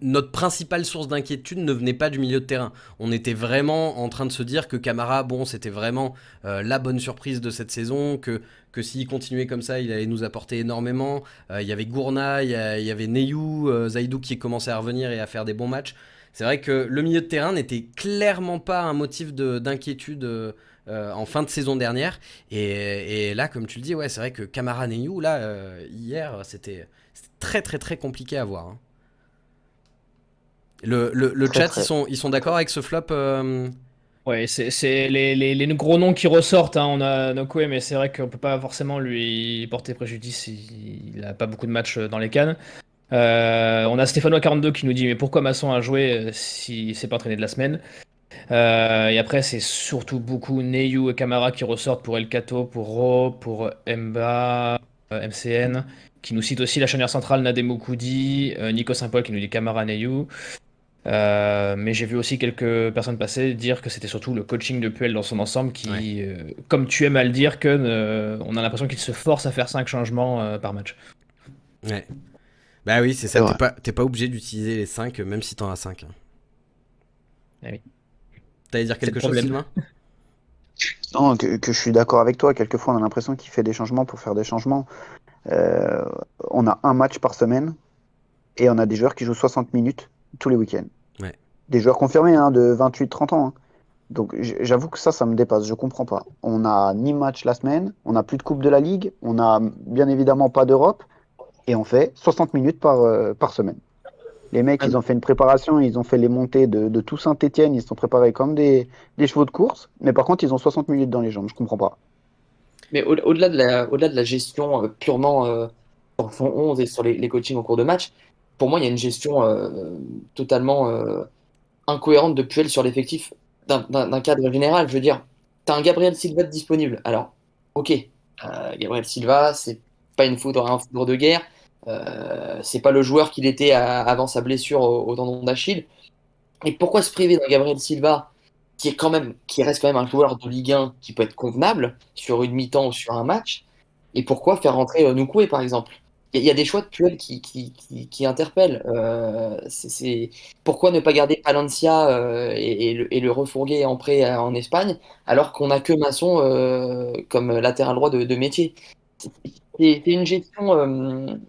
notre principale source d'inquiétude ne venait pas du milieu de terrain. On était vraiment en train de se dire que Camara, bon, c'était vraiment la bonne surprise de cette saison, que s'il continuait comme ça, il allait nous apporter énormément. Il y avait Gourna, il y avait Neyou, Zaidou qui commençait à revenir et à faire des bons matchs. C'est vrai que le milieu de terrain n'était clairement pas un motif d'inquiétude en fin de saison dernière. Et là, comme tu le dis, ouais, c'est vrai que Camara Neyou, là, hier, c'était très très très compliqué à voir. Hein. Le Très chat, très. ils sont d'accord avec ce flop Ouais, c'est les gros noms qui ressortent. Hein. On a Nokwe, mais c'est vrai qu'on peut pas forcément lui porter préjudice. Il a pas beaucoup de matchs dans les cannes. On a Stéphanois42 qui nous dit mais pourquoi Masson a joué si c'est pas entraîné de la semaine. Et après c'est surtout beaucoup Neyu et Camara qui ressortent pour El Cato, pour Ro, pour Mba, MCN, qui nous cite aussi la charnière centrale Nademo Koudi, Nico Saint-Paul qui nous dit Camara Neyu. Mais j'ai vu aussi quelques personnes passer dire que c'était surtout le coaching de Puel dans son ensemble qui, Ouais. comme tu aimes à le dire, que on a l'impression qu'il se force à faire 5 changements par match. Ouais. Bah oui, c'est C'est ça, vrai. t'es pas obligé d'utiliser les 5, même si t'en as 5. Hein. Eh oui. T'allais dire C'est le quelque chose, problème. Sylvain? Non, que je suis d'accord avec toi. Quelquefois, on a l'impression qu'il fait des changements pour faire des changements. Euh, on a un match par semaine et on a des joueurs qui jouent 60 minutes tous les week-ends. Ouais. Des joueurs confirmés hein, de 28-30 ans. Hein. Donc j'avoue que ça me dépasse. Je comprends pas. On n'a ni match la semaine, on n'a plus de Coupe de la Ligue, on n'a bien évidemment pas d'Europe et on fait 60 minutes par semaine. Les mecs, ils ont fait une préparation, ils ont fait les montées de tout Saint-Etienne, ils se sont préparés comme des chevaux de course, mais par contre, ils ont 60 minutes dans les jambes. Je comprends pas. Mais au-delà de la gestion purement sur fond 11 et sur les coachings en cours de match, pour moi, il y a une gestion totalement incohérente de Puel sur l'effectif d'un cadre général. Je veux dire, tu as un Gabriel Silva disponible. Alors, ok, Gabriel Silva, c'est pas un foudre de guerre. C'est pas le joueur qu'il était avant sa blessure au tendon d'Achille. Et pourquoi se priver d'un Gabriel Silva qui reste quand même un joueur de Ligue 1 qui peut être convenable sur une mi-temps ou sur un match? Et pourquoi faire rentrer Nkoudou par exemple? Il y a des choix de Puel qui interpellent. Pourquoi ne pas garder Palencia et le refourguer en prêt en Espagne alors qu'on n'a que Masson comme latéral droit de métier? C'est une gestion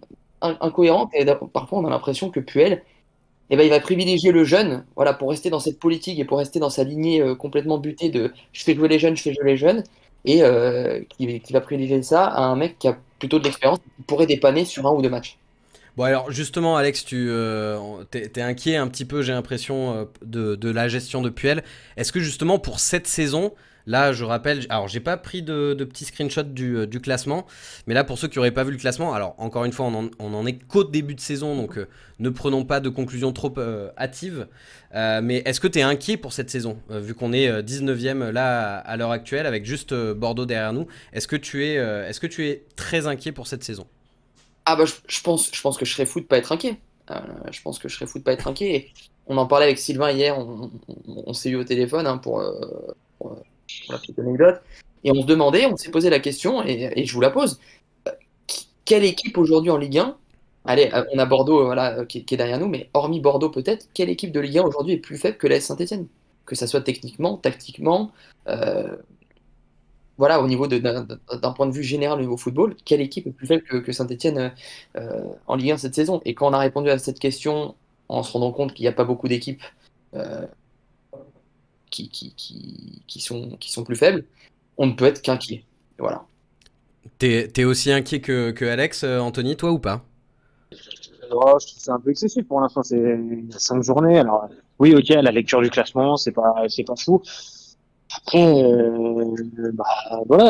incohérente et parfois on a l'impression que Puel eh ben, il va privilégier le jeune, voilà, pour rester dans cette politique et pour rester dans sa lignée complètement butée de je fais jouer les jeunes, je fais jouer les jeunes, et qui va privilégier ça à un mec qui a plutôt de l'expérience, qui pourrait dépanner sur un ou deux matchs. Bon alors justement Alex, t'es inquiet un petit peu j'ai l'impression de la gestion de Puel. Est-ce que justement pour cette saison, là je rappelle, alors j'ai pas pris de petits screenshots du classement, mais là pour ceux qui auraient pas vu le classement, alors encore une fois on en est qu'au début de saison donc ne prenons pas de conclusions trop hâtives. Mais est-ce que t'es inquiet pour cette saison vu qu'on est 19ème là à l'heure actuelle avec juste Bordeaux derrière nous. Est-ce que tu es très inquiet pour cette saison? Ah bah je pense que je serais fou de pas être inquiet. Je pense que je serais fou de pas être inquiet. Et on en parlait avec Sylvain hier, on s'est eu au téléphone hein, pour, euh, pour la petite anecdote, et on se demandait, on s'est posé la question, et je vous la pose. Quelle équipe aujourd'hui en Ligue 1, allez, on a Bordeaux voilà, qui est derrière nous, mais hormis Bordeaux peut-être, quelle équipe de Ligue 1 aujourd'hui est plus faible que l'AS Saint-Etienne? Que ça soit techniquement, tactiquement, euh, voilà, au niveau d'un point de vue général au niveau football, quelle équipe est plus faible que Saint-Etienne en Ligue 1 cette saison? Et quand on a répondu à cette question en se rendant compte qu'il n'y a pas beaucoup d'équipes euh, qui sont plus faibles, on ne peut être qu'inquiet. Voilà. T'es aussi inquiet que Alex, Anthony, toi ou pas? Oh, je trouve que c'est un peu excessif pour l'instant. Il y a 5 journées. Alors, oui, ok, la lecture du classement, c'est pas fou. Après, bah, voilà,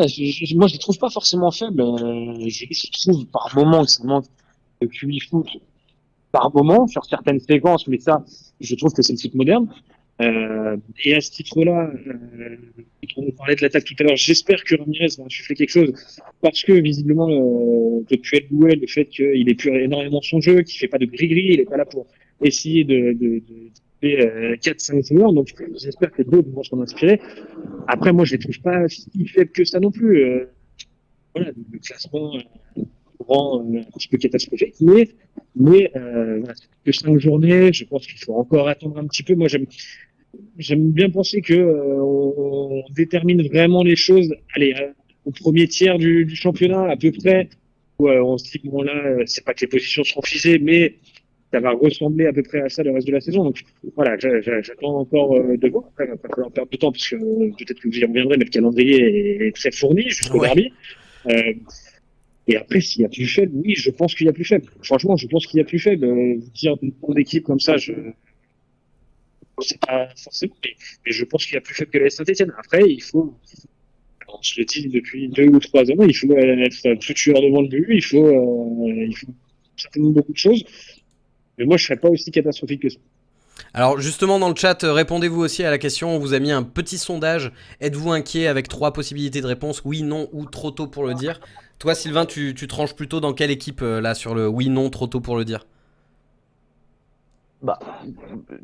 moi, je les trouve pas forcément faibles. Je trouve par moment que ça manque de QI foot par moment sur certaines séquences, mais ça, je trouve que c'est le foot moderne. Et à ce titre-là, on parlait de l'attaque tout à l'heure, j'espère que Ramirez va insuffler quelque chose, parce que visiblement, que Puel louait le fait qu'il épure énormément son jeu, qu'il fait pas de gris-gris, il est pas là pour essayer de 4-5 joueurs, donc j'espère que d'autres vont s'en inspirer. Après, moi, je les trouve pas si faibles que ça non plus. Voilà, le classement rend un petit peu catastrophique, mais voilà, c'est que 5 journées, je pense qu'il faut encore attendre un petit peu. Moi, j'aime bien penser que on détermine vraiment les choses. Allez, au premier tiers du championnat à peu près. Où, on se dit bon là, c'est pas que les positions seront figées, mais ça va ressembler à peu près à ça le reste de la saison. Donc voilà, j'attends encore de voir. Après, il va pas falloir perdre de temps, parce que peut-être que vous y reviendrez, mais le calendrier est très fourni jusqu'au Ouais. derby. Euh, et après, s'il y a plus faible, oui, je pense qu'il y a plus faible. Franchement, je pense qu'il y a plus faible. Dire une grande équipe comme ça, je ne sais pas forcément, mais je pense qu'il y a plus faible que la Saint-Etienne. Après, il faut, on se le dit depuis 2 ou 3 ans, il faut être plus tueur devant le but, il faut certainement beaucoup de choses. Mais moi, je serais pas aussi catastrophique que ça. Alors justement dans le chat, répondez-vous aussi à la question, on vous a mis un petit sondage. Êtes-vous inquiet avec 3 possibilités de réponse, oui, non ou trop tôt pour le dire. Toi Sylvain, tu tranches plutôt dans quelle équipe là sur le oui, non, trop tôt pour le dire? Bah,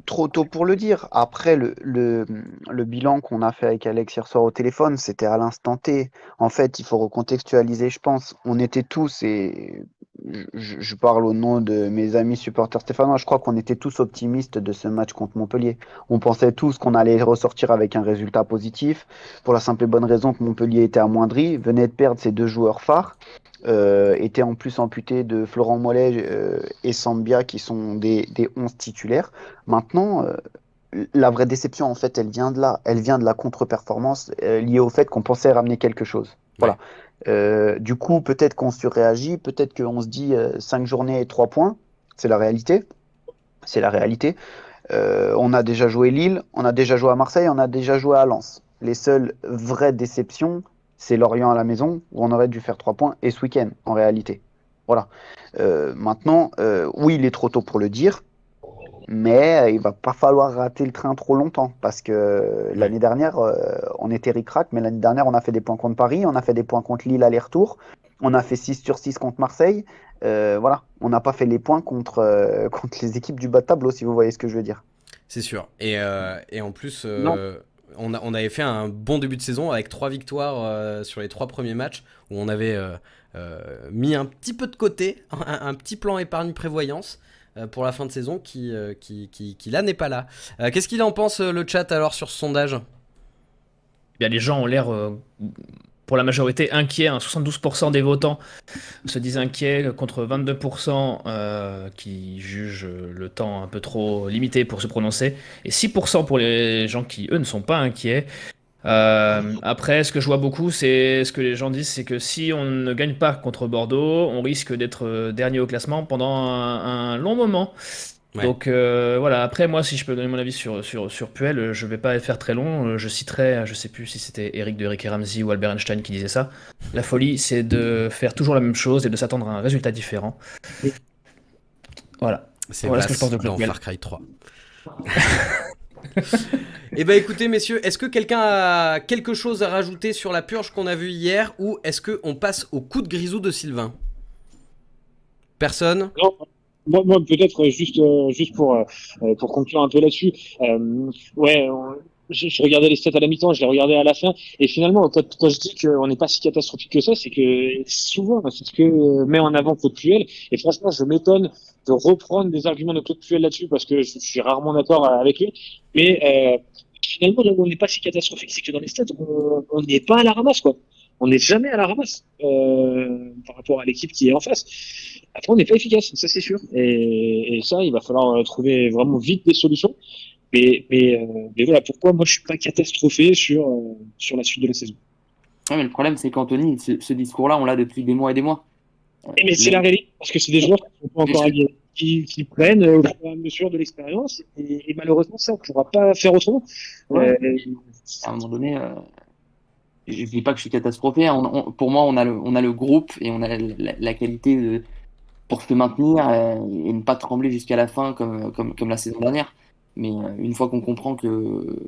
trop tôt pour le dire. Après, le bilan qu'on a fait avec Alex hier soir au téléphone, c'était à l'instant T. En fait, il faut recontextualiser, je pense. On était tous, et je parle au nom de mes amis supporters stéphanois, je crois qu'on était tous optimistes de ce match contre Montpellier. On pensait tous qu'on allait ressortir avec un résultat positif, pour la simple et bonne raison que Montpellier était amoindri, venait de perdre ses 2 joueurs phares. Était en plus amputé de Florent Mollet et Sambia, qui sont des 11 titulaires. Maintenant, la vraie déception, en fait, elle vient de là. Elle vient de la contre-performance liée au fait qu'on pensait ramener quelque chose. Voilà. Du coup, peut-être qu'on surréagit, peut-être qu'on se dit 5 journées et 3 points. C'est la réalité. C'est la réalité. On a déjà joué Lille, on a déjà joué à Marseille, on a déjà joué à Lens. Les seules vraies déceptions, c'est Lorient à la maison, où on aurait dû faire 3 points, et ce week-end, en réalité. Voilà. Maintenant, oui, il est trop tôt pour le dire, mais il va pas falloir rater le train trop longtemps, parce que l'année dernière, on était ric-rac, mais l'année dernière, on a fait des points contre Paris, on a fait des points contre Lille aller-retour, on a fait 6 sur 6 contre Marseille. Voilà, on n'a pas fait les points contre les équipes du bas de tableau, si vous voyez ce que je veux dire. C'est sûr. Et en plus, Non. on avait fait un bon début de saison avec 3 victoires sur les 3 premiers matchs où on avait mis un petit peu de côté, un petit plan épargne prévoyance pour la fin de saison qui là n'est pas là. Qu'est-ce qu'il en pense le chat alors sur ce sondage? Eh bien, les gens ont l'air, pour la majorité, inquiets. 72% des votants se disent inquiets contre 22% qui jugent le temps un peu trop limité pour se prononcer. Et 6% pour les gens qui, eux, ne sont pas inquiets. Après, ce que je vois beaucoup, c'est ce que les gens disent, c'est que si on ne gagne pas contre Bordeaux, on risque d'être dernier au classement pendant un long moment. Ouais. Donc voilà, après moi si je peux donner mon avis sur Puel, je vais pas faire très long, je citerai, je sais plus si c'était Eric de Rick et Ramsey ou Albert Einstein qui disait ça. La folie c'est de faire toujours la même chose et de s'attendre à un résultat différent. Voilà. C'est Voilà ce que je pense Blas de Claude dans Puel. Far Cry 3. Eh ben écoutez messieurs, est-ce que quelqu'un a quelque chose à rajouter sur la purge qu'on a vue hier ou est-ce qu'on passe au coup de grisou de Sylvain? Personne? Non, moi peut-être juste pour conclure un peu là-dessus. Ouais, je regardais les stats à la mi-temps, je les regardais à la fin, et finalement, quand je dis qu'on n'est pas si catastrophique que ça, c'est que souvent, c'est ce que met en avant Claude Puel, et franchement, je m'étonne de reprendre des arguments de Claude Puel là-dessus, parce que je suis rarement d'accord avec lui, mais finalement, là où on n'est pas si catastrophique, c'est que dans les stats, on n'est pas à la ramasse, quoi. On n'est jamais à la ramasse par rapport à l'équipe qui est en face. Après, on n'est pas efficace, ça c'est sûr. Et ça, il va falloir trouver vraiment vite des solutions. Mais voilà, pourquoi moi je suis pas catastrophé sur la suite de la saison. Ouais, mais le problème, c'est qu'Anthony, ce discours-là, on l'a depuis des mois et des mois. Mais c'est la réalité, parce que c'est des joueurs qui sont pas encore aguerris, qui prennent au fur et à mesure de l'expérience. Et malheureusement, ça, on ne pourra pas faire autrement. Ouais. À un moment donné, je dis pas que je suis catastrophé, hein. Pour moi, on a le groupe et on a la qualité pour se maintenir et ne pas trembler jusqu'à la fin comme la saison dernière. Mais une fois qu'on comprend que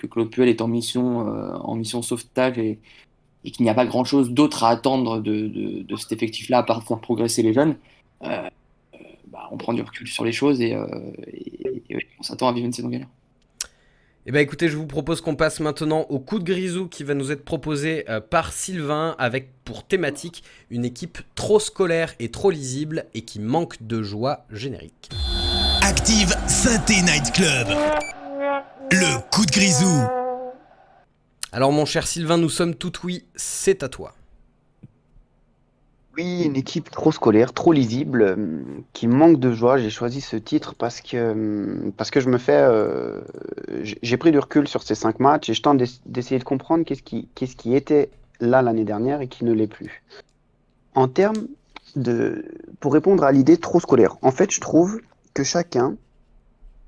Claude Puel est en mission sauvetage et qu'il n'y a pas grand-chose d'autre à attendre de cet effectif-là à part faire progresser les jeunes, on prend du recul sur les choses et ouais, on s'attend à vivre une saison gagnante. Eh ben écoutez, je vous propose qu'on passe maintenant au coup de grisou qui va nous être proposé par Sylvain avec pour thématique une équipe trop scolaire et trop lisible et qui manque de joie générique. Active Synthé Night Club. Le coup de grisou. Alors mon cher Sylvain, nous sommes tout oui, c'est à toi. Oui, une équipe trop scolaire, trop lisible, qui manque de joie. J'ai choisi ce titre parce que je me fais, j'ai pris du recul sur ces 5 matchs et je tente d'essayer de comprendre qu'est-ce qui était là l'année dernière et qui ne l'est plus. En termes de, pour répondre à l'idée trop scolaire, en fait, je trouve que chacun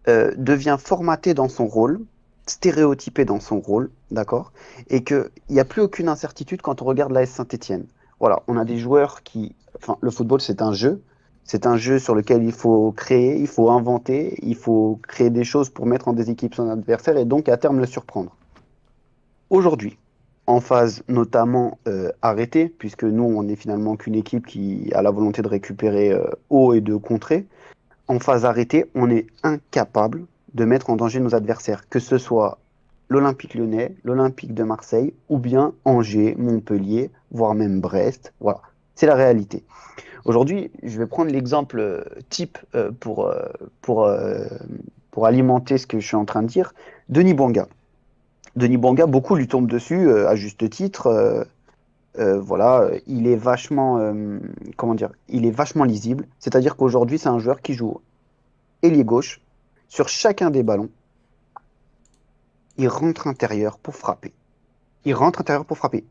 devient formaté dans son rôle, stéréotypé dans son rôle, d'accord? Et qu'il n'y a plus aucune incertitude quand on regarde l'AS Saint-Étienne. Voilà, on a des joueurs qui... Enfin, le football, c'est un jeu. C'est un jeu sur lequel il faut créer, il faut inventer, il faut créer des choses pour mettre en déséquilibre son adversaire et donc à terme le surprendre. Aujourd'hui, en phase notamment arrêtée, puisque nous, on n'est finalement qu'une équipe qui a la volonté de récupérer haut et de contrer, en phase arrêtée, on est incapable de mettre en danger nos adversaires, que ce soit l'Olympique Lyonnais, l'Olympique de Marseille, ou bien Angers, Montpellier, voire même Brest. Voilà, c'est la réalité. Aujourd'hui, je vais prendre l'exemple type pour, euh, pour alimenter ce que je suis en train de dire. Denis Bouanga. Denis Bouanga, beaucoup lui tombent dessus, à juste titre. Voilà, il est vachement, comment dire, il est vachement lisible. C'est-à-dire qu'aujourd'hui, c'est un joueur qui joue ailier gauche. Sur chacun des ballons, il rentre intérieur pour frapper. Il rentre intérieur pour frapper.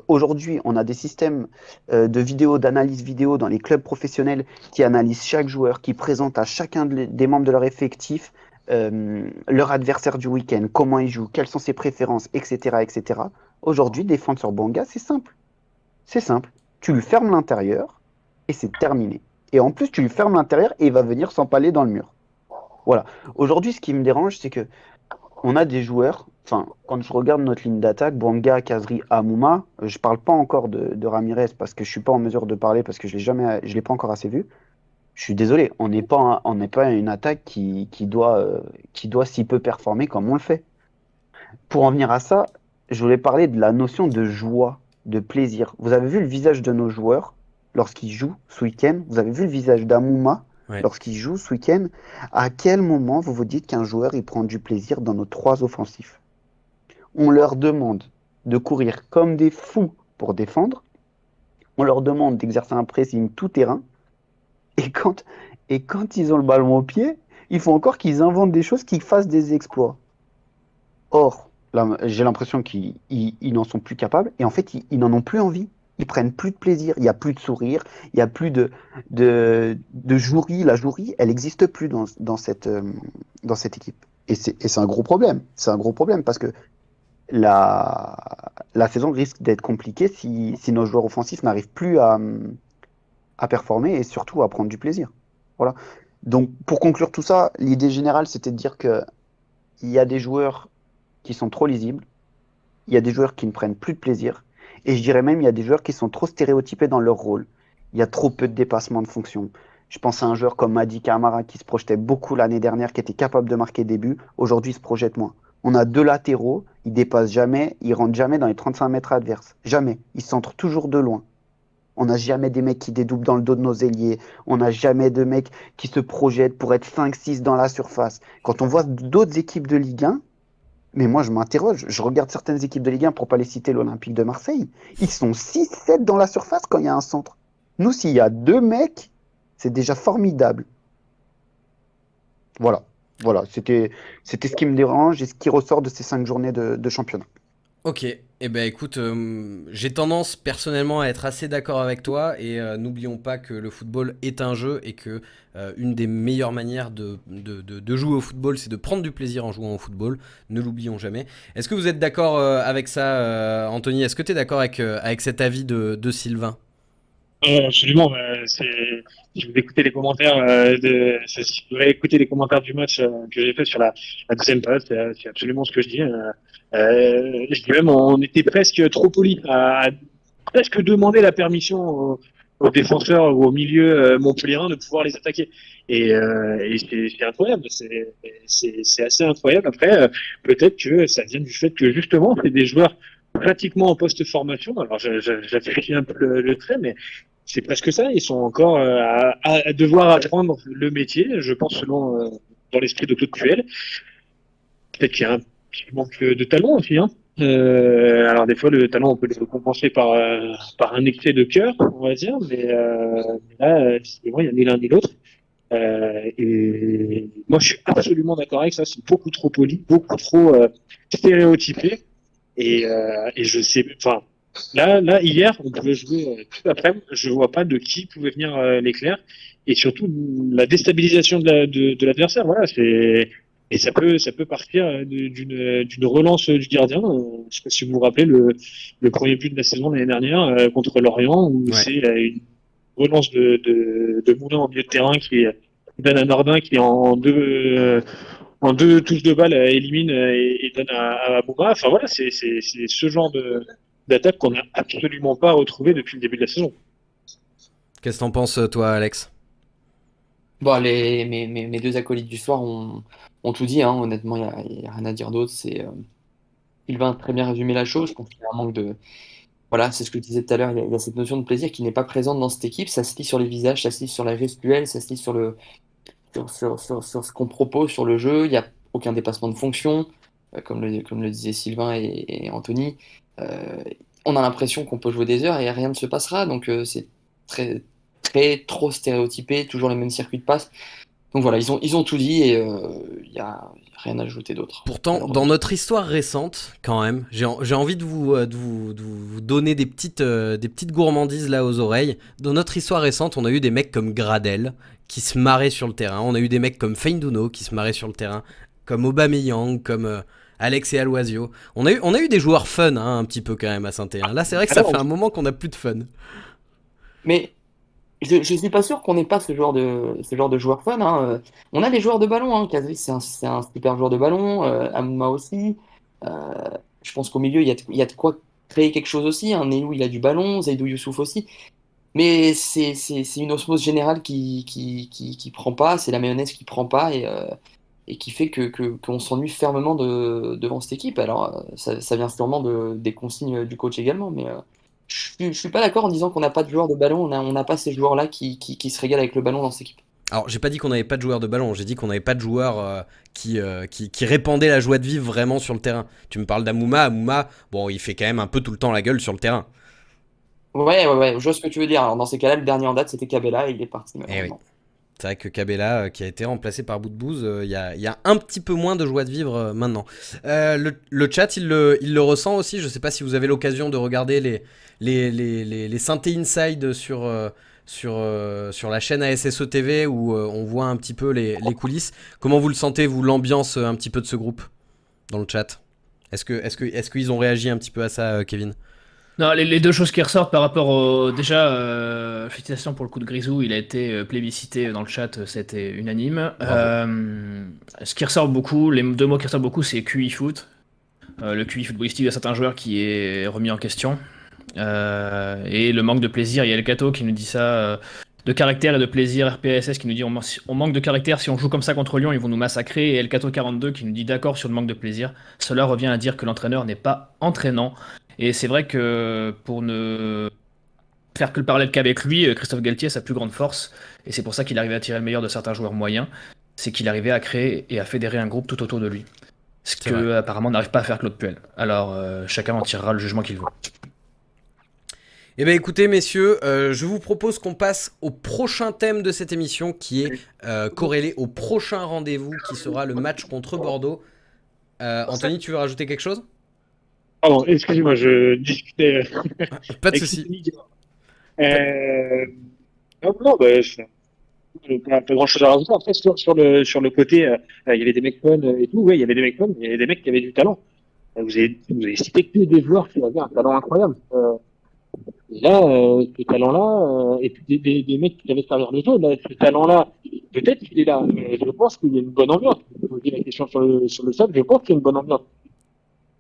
Aujourd'hui, on a des systèmes de vidéo, d'analyse vidéo dans les clubs professionnels qui analysent chaque joueur, qui présentent à chacun des membres de leur effectif leur adversaire du week-end, comment il joue, quelles sont ses préférences, etc., etc. Aujourd'hui, défendre sur Bouanga, c'est simple. C'est simple. Tu lui fermes l'intérieur et c'est terminé. Et en plus, tu lui fermes l'intérieur et il va venir s'empaler dans le mur. Voilà. Aujourd'hui, ce qui me dérange, c'est que on a des joueurs. Enfin, quand je regarde notre ligne d'attaque, Bouanga, Kazri, Amouma, je parle pas encore de Ramirez parce que je suis pas en mesure de parler parce que je l'ai pas encore assez vu. Je suis désolé, on n'est pas une attaque qui doit si peu performer comme on le fait. Pour en venir à ça, je voulais parler de la notion de joie, de plaisir. Vous avez vu le visage de nos joueurs lorsqu'ils jouent ce week-end? Vous avez vu le visage d'Amouma Ouais. lorsqu'il joue ce week-end? À quel moment vous vous dites qu'un joueur il prend du plaisir dans nos 3 offensifs? On leur demande de courir comme des fous pour défendre. On leur demande d'exercer un pressing tout terrain. Et quand, et quand ils ont le ballon au pied, il faut encore qu'ils inventent des choses, qu'ils fassent des exploits. Or, là, j'ai l'impression qu'ils n'en sont plus capables et en fait, ils n'en ont plus envie. Ils prennent plus de plaisir, il n'y a plus de sourire, il n'y a plus de jouerie. La jouerie, elle n'existe plus dans cette équipe. Et c'est un gros problème. C'est un gros problème parce que la, la saison risque d'être compliquée si nos joueurs offensifs n'arrivent plus à performer et surtout à prendre du plaisir. Voilà. Donc, pour conclure tout ça, l'idée générale, c'était de dire que il y a des joueurs qui sont trop lisibles, il y a des joueurs qui ne prennent plus de plaisir, et je dirais même il y a des joueurs qui sont trop stéréotypés dans leur rôle. Il y a trop peu de dépassement de fonction. Je pense à un joueur comme Madi Camara qui se projetait beaucoup l'année dernière, qui était capable de marquer des buts. Aujourd'hui, il se projette moins. On a 2 latéraux, ils dépassent jamais, ils rentrent jamais dans les 35 mètres adverses. Jamais. Ils centrent toujours de loin. On n'a jamais des mecs qui dédoublent dans le dos de nos ailiers. On n'a jamais de mecs qui se projettent pour être 5-6 dans la surface. Quand on voit d'autres équipes de Ligue 1, mais moi je m'interroge. Je regarde certaines équipes de Ligue 1 pour pas les citer, l'Olympique de Marseille. Ils sont 6-7 dans la surface quand il y a un centre. Nous, s'il y a 2 mecs, c'est déjà formidable. Voilà. Voilà. C'était ce qui me dérange et ce qui ressort de ces 5 journées de championnat. Ok, eh ben écoute, j'ai tendance personnellement à être assez d'accord avec toi et n'oublions pas que le football est un jeu et que une des meilleures manières de jouer au football, c'est de prendre du plaisir en jouant au football, ne l'oublions jamais. Est-ce que vous êtes d'accord avec ça, Anthony? Est-ce que tu es d'accord avec cet avis de Sylvain? Absolument. Si vous écoutez les commentaires si vous avez écouté les commentaires du match que j'ai fait sur la deuxième période, c'est absolument ce que je dis. Je dis même, on était presque trop poli à presque demander la permission aux défenseurs ou au milieu montpelliérain de pouvoir les attaquer. Et c'est incroyable. C'est assez incroyable. Après, peut-être que ça vient du fait que justement, c'est des joueurs pratiquement en post-formation. Alors, j'affiche un peu le trait, mais c'est presque ça. Ils sont encore à devoir apprendre le métier, je pense, selon dans l'esprit de Claude Puel. Peut-être qu'il y a un petit manque de talent aussi. Hein. Alors des fois le talent on peut le compenser par un excès de cœur, on va dire, mais là visiblement il y a ni l'un ni l'autre. Et moi je suis absolument d'accord avec ça. C'est beaucoup trop poli, beaucoup trop stéréotypé. Et je sais, enfin là hier on pouvait jouer tout l'après-midi. Je vois pas de qui pouvait venir l'éclair et surtout la déstabilisation de l'adversaire. Voilà, c'est et ça peut partir d'une relance du gardien. Je sais pas si vous vous rappelez le premier but de la saison l'année dernière contre Lorient où Ouais. c'est une relance de Moulin en milieu de terrain qui donne à Nordin qui en deux touches de balle élimine et donne à Bouma. Enfin voilà, c'est ce genre d'attaque qu'on n'a absolument pas retrouvé depuis le début de la saison. Qu'est-ce que t'en penses, toi, Alex? Bon, mes deux acolytes du soir ont tout dit, hein. Honnêtement, il y a rien à dire d'autre. Sylvain a très bien résumé la chose. Je pense qu'il y a un manque de. Voilà, c'est ce que je disais tout à l'heure. Il y a cette notion de plaisir qui n'est pas présente dans cette équipe. Ça se lit sur les visages, ça se lit sur la gestuelle, ça se lit sur ce qu'on propose sur le jeu. Il n'y a aucun dépassement de fonction, comme le disaient Sylvain et Anthony. Euh, on a l'impression qu'on peut jouer des heures et rien ne se passera. Donc c'est très, trop stéréotypé, toujours les mêmes circuits de passe. Donc voilà, ils ont tout dit et il y a rien à ajouter d'autre. Pourtant, dans Malheureusement. notre histoire récente, quand même, j'ai envie de vous donner des petites gourmandises là aux oreilles. Dans notre histoire récente, on a eu des mecs comme Gradel qui se marraient sur le terrain. On a eu des mecs comme Feindouno qui se marraient sur le terrain, comme Aubameyang, comme Alex et Aloisio. On a eu des joueurs fun, hein, un petit peu quand même à Saint-Étienne. Là, c'est vrai que ça Alors, fait un moment qu'on a plus de fun. Mais je suis pas sûr qu'on n'ait pas ce genre de joueur fun, hein. On a des joueurs de ballon, hein. Kazri, c'est un super joueur de ballon. Amouma aussi. Euh, je pense qu'au milieu, il y a de quoi créer quelque chose aussi, hein. Nelou, il a du ballon. Zaidou Youssouf aussi. Mais c'est une osmose générale qui prend pas. C'est la mayonnaise qui prend pas et qui fait qu'on s'ennuie fermement devant cette équipe. Alors, ça vient sûrement des consignes du coach également, mais je suis pas d'accord en disant qu'on n'a pas de joueurs de ballon. On n'a pas ces joueurs-là qui se régalent avec le ballon dans cette équipe. Alors, j'ai pas dit qu'on n'avait pas de joueurs de ballon, j'ai dit qu'on n'avait pas de joueurs qui répandaient la joie de vivre vraiment sur le terrain. Tu me parles d'Amouma, Amouma, bon, il fait quand même un peu tout le temps la gueule sur le terrain. Ouais, je vois ce que tu veux dire. Alors, dans ces cas-là, le dernier en date, c'était Cabella et il est parti Eh oui. malheureusement. C'est vrai que Cabella, qui a été remplacé par Boudbouz, il y a un petit peu moins de joie de vivre maintenant. Le chat, il le ressent aussi. Je sais pas si vous avez l'occasion de regarder les synthés inside sur la chaîne ASSE TV où on voit un petit peu les coulisses. Comment vous le sentez, vous, l'ambiance un petit peu de ce groupe dans le chat? Est-ce qu'ils ont réagi un petit peu à ça, Kevin? Non, les deux choses qui ressortent par rapport au. Déjà, félicitations pour le coup de Grisou, il a été plébiscité dans le chat, c'était unanime. Bravo. Ce qui ressort beaucoup, les deux mots qui ressortent beaucoup, c'est QI foot. Le QI footballistique de certains joueurs qui est remis en question. Et le manque de plaisir, il y a El Cato qui nous dit ça. De caractère et de plaisir, RPSS qui nous dit on manque de caractère, si on joue comme ça contre Lyon, ils vont nous massacrer. Et El Cato 42 qui nous dit d'accord sur le manque de plaisir. Cela revient à dire que l'entraîneur n'est pas entraînant. Et c'est vrai que pour ne faire que le parallèle qu'avec lui, Christophe Galtier, sa plus grande force, et c'est pour ça qu'il arrivait à tirer le meilleur de certains joueurs moyens, c'est qu'il arrivait à créer et à fédérer un groupe tout autour de lui. Ce C'est que vrai. apparemment n'arrive pas à faire Claude Puel. Alors chacun en tirera le jugement qu'il veut. Eh bien écoutez messieurs, je vous propose qu'on passe au prochain thème de cette émission qui est corrélé au prochain rendez-vous qui sera le match contre Bordeaux. Anthony, tu veux rajouter quelque chose? pardon, excusez-moi, je discutais Pas de avec souci. Stéphanie. Pas- Non, non, bah, pas grand-chose à rajouter. Après, sur le côté, il y avait des mecs fun et tout. Ouais, il y avait des mecs fun, mais il y avait des mecs qui avaient du talent. Vous avez cité que des joueurs qui avaient un talent incroyable. Et là, ce talent-là, et puis des mecs qui avaient servir le jeu, là, ce talent-là, peut-être qu'il est là, mais je pense qu'il y a une bonne ambiance. Je vous dis la question sur le sol, je pense qu'il y a une bonne ambiance.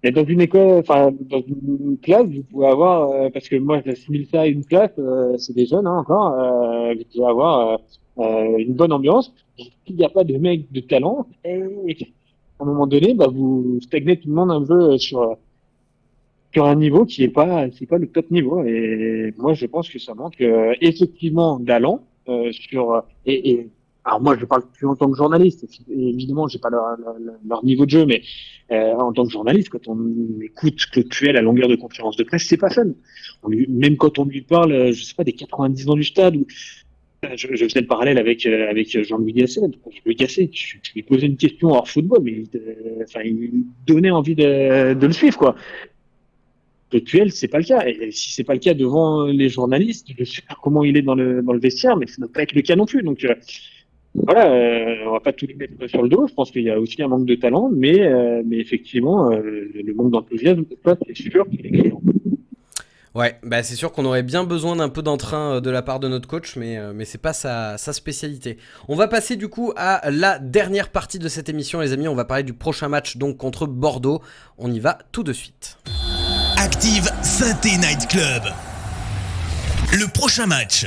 Et dans une école, enfin, dans une classe, vous pouvez avoir, parce que moi, j'assimile ça à une classe, c'est des jeunes, hein, encore, vous pouvez avoir une bonne ambiance. Et s'il n'y a pas de mecs de talent, et à un moment donné, bah, vous stagnez tout le monde un peu sur un niveau qui est pas le top niveau. Et moi, je pense que ça manque effectivement d'allant Alors moi, je parle plus en tant que journaliste. Et évidemment, j'ai pas leur niveau de jeu, mais en tant que journaliste, quand on écoute Claude Puel à longueur de conférence de presse, c'est pas fun. Même quand on lui parle, je sais pas, des 90 ans du stade, je faisais le parallèle avec Jean-Louis Gasset. Jean-Louis Gasset, tu lui posais une question hors football, mais il donnait envie de le suivre, quoi. Claude Puel, c'est pas le cas. Et si c'est pas le cas devant les journalistes, je sais pas comment il est dans le vestiaire, mais ça ne doit pas être le cas non plus. Donc voilà, on va pas tout lui mettre sur le dos. Je pense qu'il y a aussi un manque de talent, mais effectivement, le manque d'enthousiasme, c'est sûr qu'il est criant. Ouais, bah c'est sûr qu'on aurait bien besoin d'un peu d'entrain de la part de notre coach, mais c'est pas sa spécialité. On va passer du coup à la dernière partie de cette émission, les amis. On va parler du prochain match donc contre Bordeaux. On y va tout de suite. Active Saint-Étienne Night Club. Le prochain match.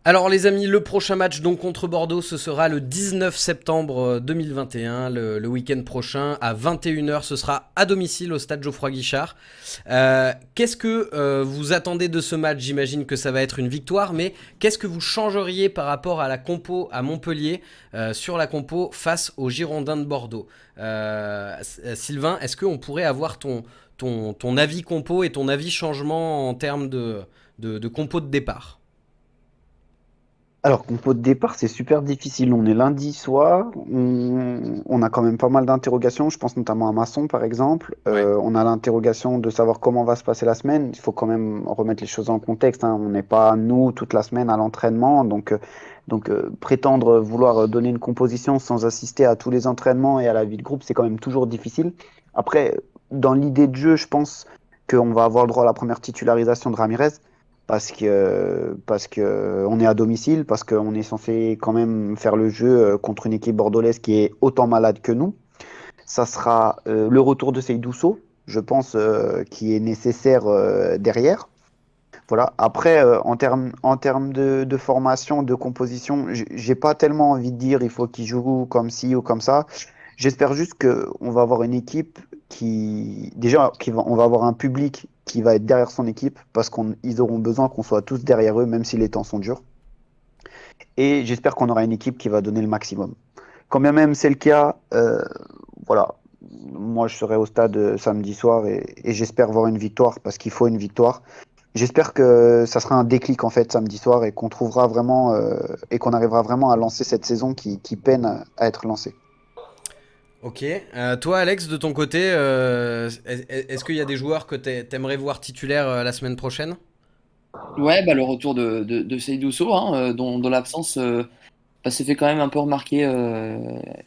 Alors les amis, le prochain match donc contre Bordeaux, ce sera le 19 septembre 2021, le week-end prochain, à 21h, ce sera à domicile au stade Geoffroy Guichard. Qu'est-ce que vous attendez de ce match? J'imagine que ça va être une victoire, mais qu'est-ce que vous changeriez par rapport à la compo à Montpellier sur la compo face aux Girondins de Bordeaux? Sylvain, est-ce qu'on pourrait avoir ton avis compo et ton avis changement en termes de compo de départ? Alors, compo de départ, c'est super difficile. On est lundi soir, on a quand même pas mal d'interrogations. Je pense notamment à Masson, par exemple. Ouais. On a l'interrogation de savoir comment va se passer la semaine. Il faut quand même remettre les choses en contexte, hein. On n'est pas, nous, toute la semaine à l'entraînement. Donc, prétendre vouloir donner une composition sans assister à tous les entraînements et à la vie de groupe, c'est quand même toujours difficile. Après, dans l'idée de jeu, je pense qu'on va avoir le droit à la première titularisation de Ramirez parce que on est à domicile, parce qu'on est censé quand même faire le jeu contre une équipe bordelaise qui est autant malade que nous. Ça sera le retour de Seydousso, je pense, qui est nécessaire derrière. Voilà. Après, en termes de formation, de composition, j'ai pas tellement envie de dire il faut qu'il joue comme ci ou comme ça. J'espère juste qu'on va avoir une équipe on va avoir un public qui va être derrière son équipe parce qu'ils auront besoin qu'on soit tous derrière eux, même si les temps sont durs. Et j'espère qu'on aura une équipe qui va donner le maximum. Quand bien même c'est le cas, voilà. Moi, je serai au stade samedi soir et j'espère voir une victoire parce qu'il faut une victoire. J'espère que ça sera un déclic en fait samedi soir et qu'on trouvera vraiment et qu'on arrivera vraiment à lancer cette saison qui peine à être lancée. Ok. Toi, Alex, de ton côté, est-ce qu'il y a des joueurs que t'aimerais voir titulaires la semaine prochaine? Ouais, bah, le retour de Seydou Sow, hein, dont l'absence s'est fait quand même un peu remarquer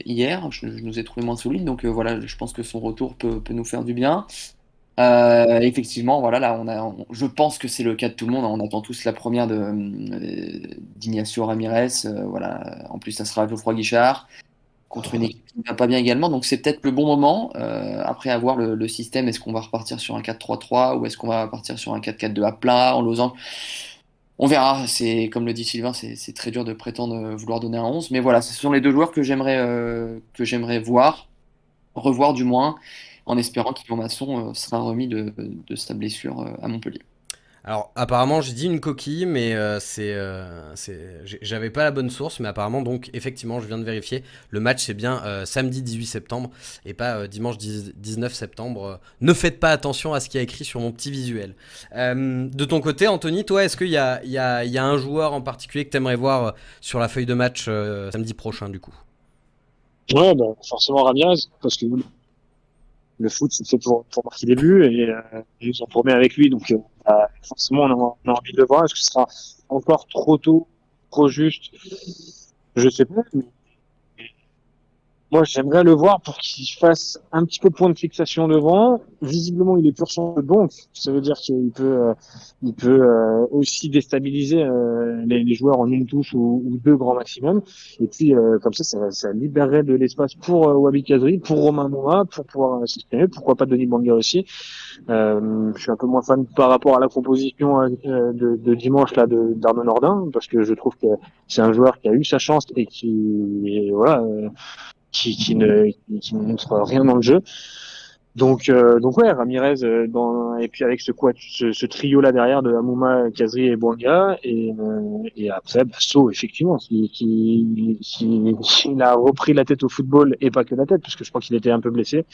hier. Je nous ai trouvé moins solide, donc voilà, je pense que son retour peut nous faire du bien. Effectivement, voilà, là, je pense que c'est le cas de tout le monde, hein. On attend tous la première d'Ignacio Ramirez. Voilà. En plus, ça sera Geoffroy Guichard contre une équipe qui ne va pas bien également. Donc, c'est peut-être le bon moment. Après avoir le système, est-ce qu'on va repartir sur un 4-3-3 ou est-ce qu'on va partir sur un 4-4-2 à plat, en losange? On verra. Comme le dit Sylvain, c'est très dur de prétendre vouloir donner un 11. Mais voilà, ce sont les deux joueurs que j'aimerais revoir du moins, en espérant qu'Yvan Masson sera remis de sa blessure à Montpellier. Alors, apparemment, j'ai dit une coquille, mais j'avais pas la bonne source, mais apparemment, donc, effectivement, je viens de vérifier. Le match, c'est bien samedi 18 septembre et pas dimanche 19 septembre. Ne faites pas attention à ce qu'il y a écrit sur mon petit visuel. De ton côté, Anthony, toi, est-ce qu'il y a un joueur en particulier que t'aimerais voir sur la feuille de match samedi prochain, du coup? Ouais, bah, forcément Ramirez, parce que le foot, c'est fait pour marquer des buts et ils en promet avec lui. Donc, forcément, on a envie de le voir. Est-ce que ce sera encore trop tôt, trop juste? Je sais pas. Mais moi, j'aimerais le voir pour qu'il fasse un petit peu de point de fixation devant. Visiblement, il est pur sang de donc ça veut dire qu'il peut aussi déstabiliser les joueurs en une touche ou deux grand maximum. Et puis, comme ça libérerait de l'espace pour Wabi Kazri, pour Romain Noah, pour pouvoir s'exprimer. Pourquoi pas Denis Bouanga aussi. Je suis un peu moins fan par rapport à la composition de dimanche là d'Arnaud Nordin, parce que je trouve que c'est un joueur qui a eu sa chance et qui voilà. Qui ne montre rien dans le jeu. Donc ouais, Ramirez et puis avec ce trio là derrière de Amouma, Kazri et Bouanga et après So effectivement il a repris la tête au football et pas que la tête parce que je crois qu'il était un peu blessé.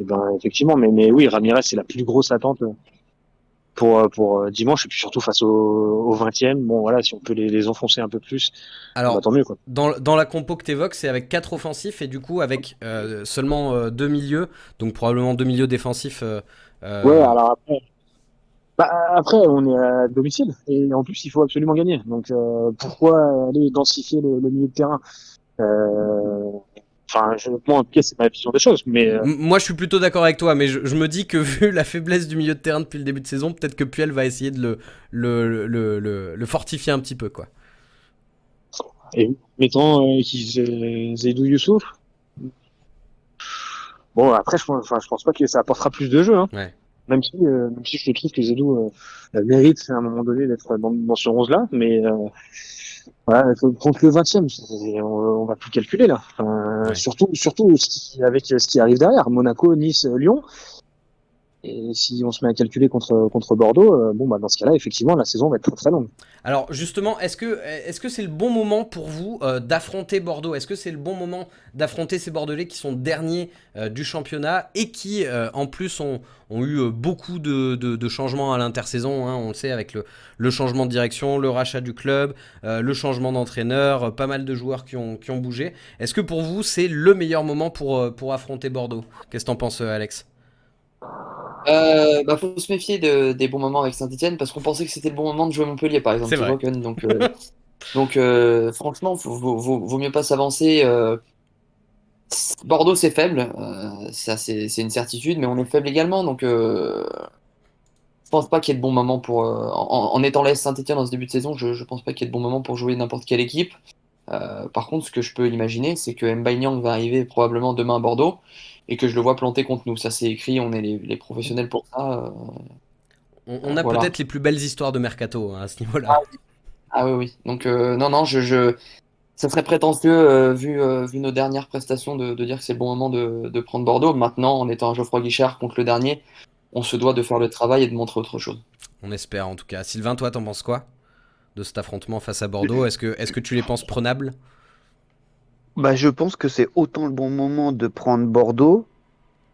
Et ben effectivement, mais oui, Ramirez c'est la plus grosse attente pour dimanche et puis surtout face au 20e. Bon voilà, si on peut les enfoncer un peu plus, bah, Alors, tant mieux quoi. dans la compo que tu évoques, c'est avec 4 offensifs et du coup avec seulement 2 milieux, donc probablement 2 milieux défensifs. Ouais, alors après, on est à domicile et en plus, il faut absolument gagner. Donc, pourquoi aller densifier le milieu de terrain? Euh, Enfin, moi, en tout cas, c'est ma vision des choses. Mais Moi, je suis plutôt d'accord avec toi, mais je me dis que vu la faiblesse du milieu de terrain depuis le début de saison, peut-être que Puel va essayer de le fortifier un petit peu, quoi. et mettant Zeidou Youssouf, bon, après, je pense pas que ça apportera plus de jeu. Hein. Ouais. Même si je trouve que Zeidou mérite à un moment donné d'être dans ce 11-là. Mais voilà, contre le 20e, on va plus calculer là. Ouais. Surtout avec ce qui arrive derrière, Monaco, Nice, Lyon. Et si on se met à calculer contre Bordeaux, bon bah dans ce cas-là, effectivement, la saison va être très très longue. Alors justement, est-ce que c'est le bon moment pour vous d'affronter Bordeaux? Est-ce que c'est le bon moment d'affronter ces Bordelais qui sont derniers du championnat et qui en plus ont eu beaucoup de changements à l'intersaison, hein, on le sait avec le changement de direction, le rachat du club, le changement d'entraîneur, pas mal de joueurs qui ont bougé. Est-ce que pour vous c'est le meilleur moment pour affronter Bordeaux? Qu'est-ce que t'en penses Alex? Faut se méfier des bons moments avec Saint-Etienne parce qu'on pensait que c'était le bon moment de jouer Montpellier, par exemple, C'est tu vrai. vois, Ken. Donc franchement, vaut mieux pas s'avancer. Bordeaux, c'est faible, ça c'est une certitude, mais on est faible également. Donc je pense pas qu'il y ait de bon moment en étant l'AS Saint-Etienne dans ce début de saison, je pense pas qu'il y ait de bon moment pour jouer n'importe quelle équipe. Par contre, ce que je peux imaginer, c'est que Mbaye Niang va arriver probablement demain à Bordeaux et que je le vois planter contre nous. Ça, c'est écrit, on est les professionnels pour ça. On a Voilà. peut-être les plus belles histoires de mercato hein, à ce niveau-là. Ah oui, oui. Donc, non, ça serait prétentieux, vu nos dernières prestations, de dire que c'est le bon moment de prendre Bordeaux. Maintenant, en étant un Geoffroy Guichard contre le dernier, on se doit de faire le travail et de montrer autre chose. On espère en tout cas. Sylvain, toi, t'en penses quoi de cet affrontement face à Bordeaux? Est-ce que tu les penses prenables? Bah, je pense que c'est autant le bon moment de prendre Bordeaux,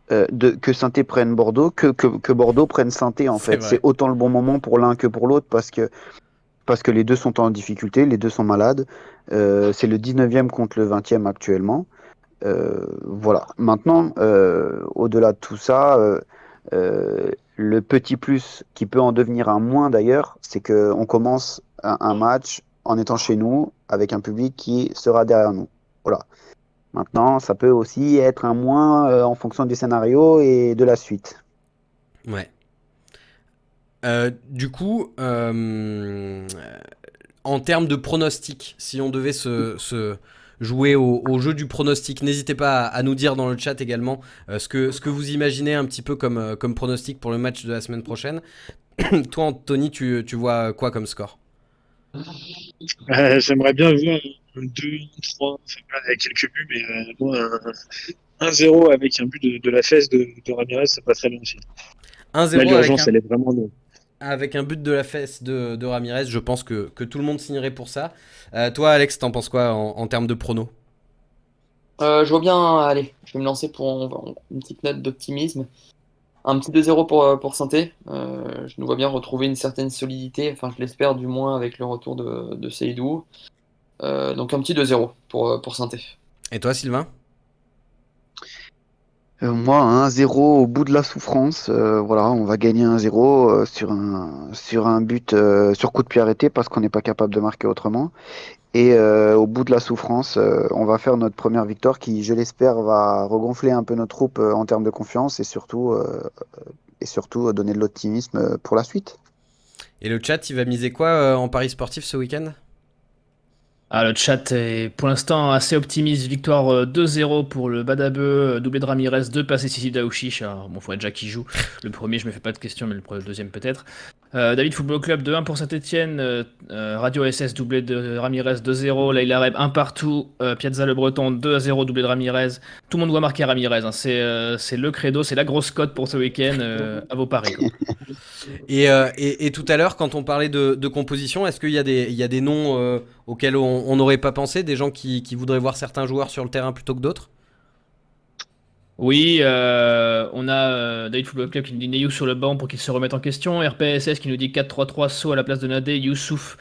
que Saint-Étienne prenne Bordeaux, que Bordeaux prenne Saint-Étienne en C'est fait. C'est vrai. autant le bon moment pour l'un que pour l'autre parce que les deux sont en difficulté, les deux sont malades. C'est le 19e contre le 20e actuellement. Voilà. Maintenant, au-delà de tout ça, le petit plus qui peut en devenir un moins d'ailleurs, c'est qu'on commence un match en étant chez nous avec un public qui sera derrière nous. Voilà. Maintenant, ça peut aussi être un moins en fonction du scénario et de la suite. Ouais. Du coup, en termes de pronostic, si on devait se jouer au jeu du pronostic, n'hésitez pas à nous dire dans le chat également ce que vous imaginez un petit peu comme pronostic pour le match de la semaine prochaine. Toi, Anthony, tu vois quoi comme score? J'aimerais bien voir un 2, 3, enfin, avec quelques buts, mais bon, un 0 avec un but de la fesse de Ramirez, ça passe très bien aussi. Là, 1-0 l'urgence, elle est vraiment longue. avec un but de la fesse de Ramirez, je pense que tout le monde signerait pour ça. Toi, Alex, t'en penses quoi en termes de pronos? Je vois bien, allez, je vais me lancer pour une petite note d'optimisme. Un petit 2-0 pour Saint-Étienne. Je nous vois bien retrouver une certaine solidité, enfin je l'espère du moins avec le retour de Seydou. Donc un petit 2-0 pour Saint-Étienne. Et toi, Sylvain? Moi, 1-0 au bout de la souffrance. Voilà, on va gagner 1-0 sur un but sur coup de pied arrêté parce qu'on n'est pas capable de marquer autrement. Et au bout de la souffrance, on va faire notre première victoire qui, je l'espère, va regonfler un peu nos troupes en termes de confiance et surtout donner de l'optimisme pour la suite. Et le chat, il va miser quoi en paris sportif ce week-end? Ah, le chat est pour l'instant assez optimiste. Victoire 2-0 pour le Badabeu, doublé de Ramirez, 2 passes décisives d'Aouchiche. Alors, bon, faudrait déjà qu'il joue. Le premier, je me fais pas de questions, mais le deuxième peut-être. David Football Club 2-1 pour Saint-Etienne. Radio SS doublé de Ramirez 2-0. Leïla Reb 1 partout. Piazza Le Breton 2-0 doublé de Ramirez. Tout le monde doit marquer Ramirez, hein. C'est le credo, c'est la grosse cote pour ce week-end. À vos paris, quoi. Et tout à l'heure, quand on parlait de composition, est-ce qu'il y a des noms auxquels on n'aurait pas pensé, des gens qui voudraient voir certains joueurs sur le terrain plutôt que d'autres? Oui, on a David Football Club qui nous dit Neyou sur le banc pour qu'il se remette en question. RPSS qui nous dit 4-3-3, Sow à la place de Nadé, Youssouf,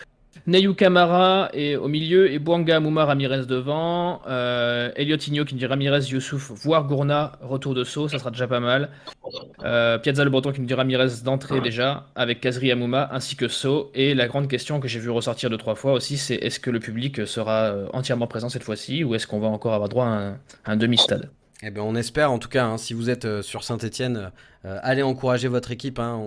Neyou Camara et au milieu, et Bouanga, Mouma, Ramirez devant. Elliot Igno qui nous dit Ramirez, Youssouf, voire Gourna, retour de Sow, ça sera déjà pas mal. Piazza Le Breton qui nous dit Ramirez d'entrée déjà, avec Kazri Amouma ainsi que Sow. Et la grande question que j'ai vu ressortir 2-3 fois aussi, c'est est-ce que le public sera entièrement présent cette fois-ci ou est-ce qu'on va encore avoir droit à un demi-stade? Eh ben, on espère en tout cas, hein, si vous êtes sur Saint-Etienne, allez encourager votre équipe. Hein,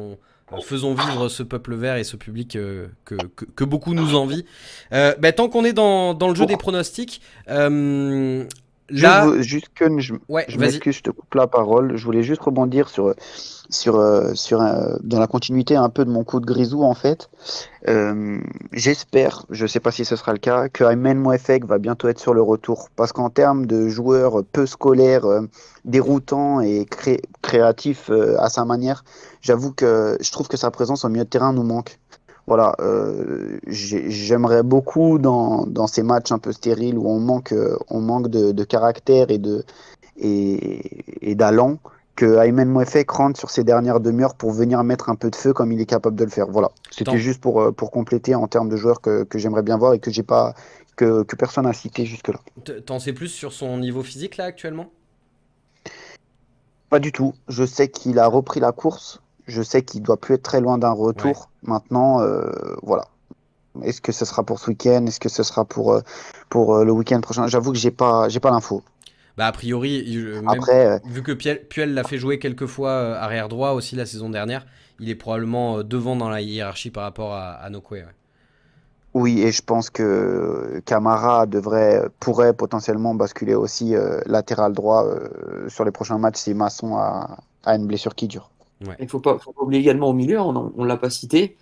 faisons vivre ce peuple vert et ce public que beaucoup nous envient. Tant qu'on est dans le jeu des pronostics, là... Juste que Ouais, je vas-y. m'excuse, je te coupe la parole. Je voulais juste rebondir dans la continuité un peu de mon coup de grisou en fait. J'espère, je sais pas si ce sera le cas, que Aymen Moefek va bientôt être sur le retour. Parce qu'en termes de joueur peu scolaire, déroutant et créatif à sa manière, j'avoue que je trouve que sa présence au milieu de terrain nous manque. Voilà, j'aimerais beaucoup dans ces matchs un peu stériles où on manque de caractère et d'allant, que Aymen Moefek rentre sur ces dernières demi-heures pour venir mettre un peu de feu comme il est capable de le faire. Voilà, Tant- c'était juste pour compléter en termes de joueurs que j'aimerais bien voir et que j'ai pas que personne n'a cité jusque-là. T'en sais plus sur son niveau physique là actuellement? Pas du tout. Je sais qu'il a repris la course. Je sais qu'il doit plus être très loin d'un Ouais. retour. Maintenant, voilà. Est-ce que ce sera pour ce week-end? Est-ce que ce sera pour le week-end prochain? J'avoue que j'ai pas l'info. Bah a priori, même Après, vu que Puel l'a fait jouer quelques fois arrière droit aussi la saison dernière, il est probablement devant dans la hiérarchie par rapport à Nokwe. Ouais. oui, et je pense que Camara pourrait potentiellement basculer aussi latéral droit sur les prochains matchs si Masson a une blessure qui dure. Il faut pas oublier également au milieu, on l'a pas cité,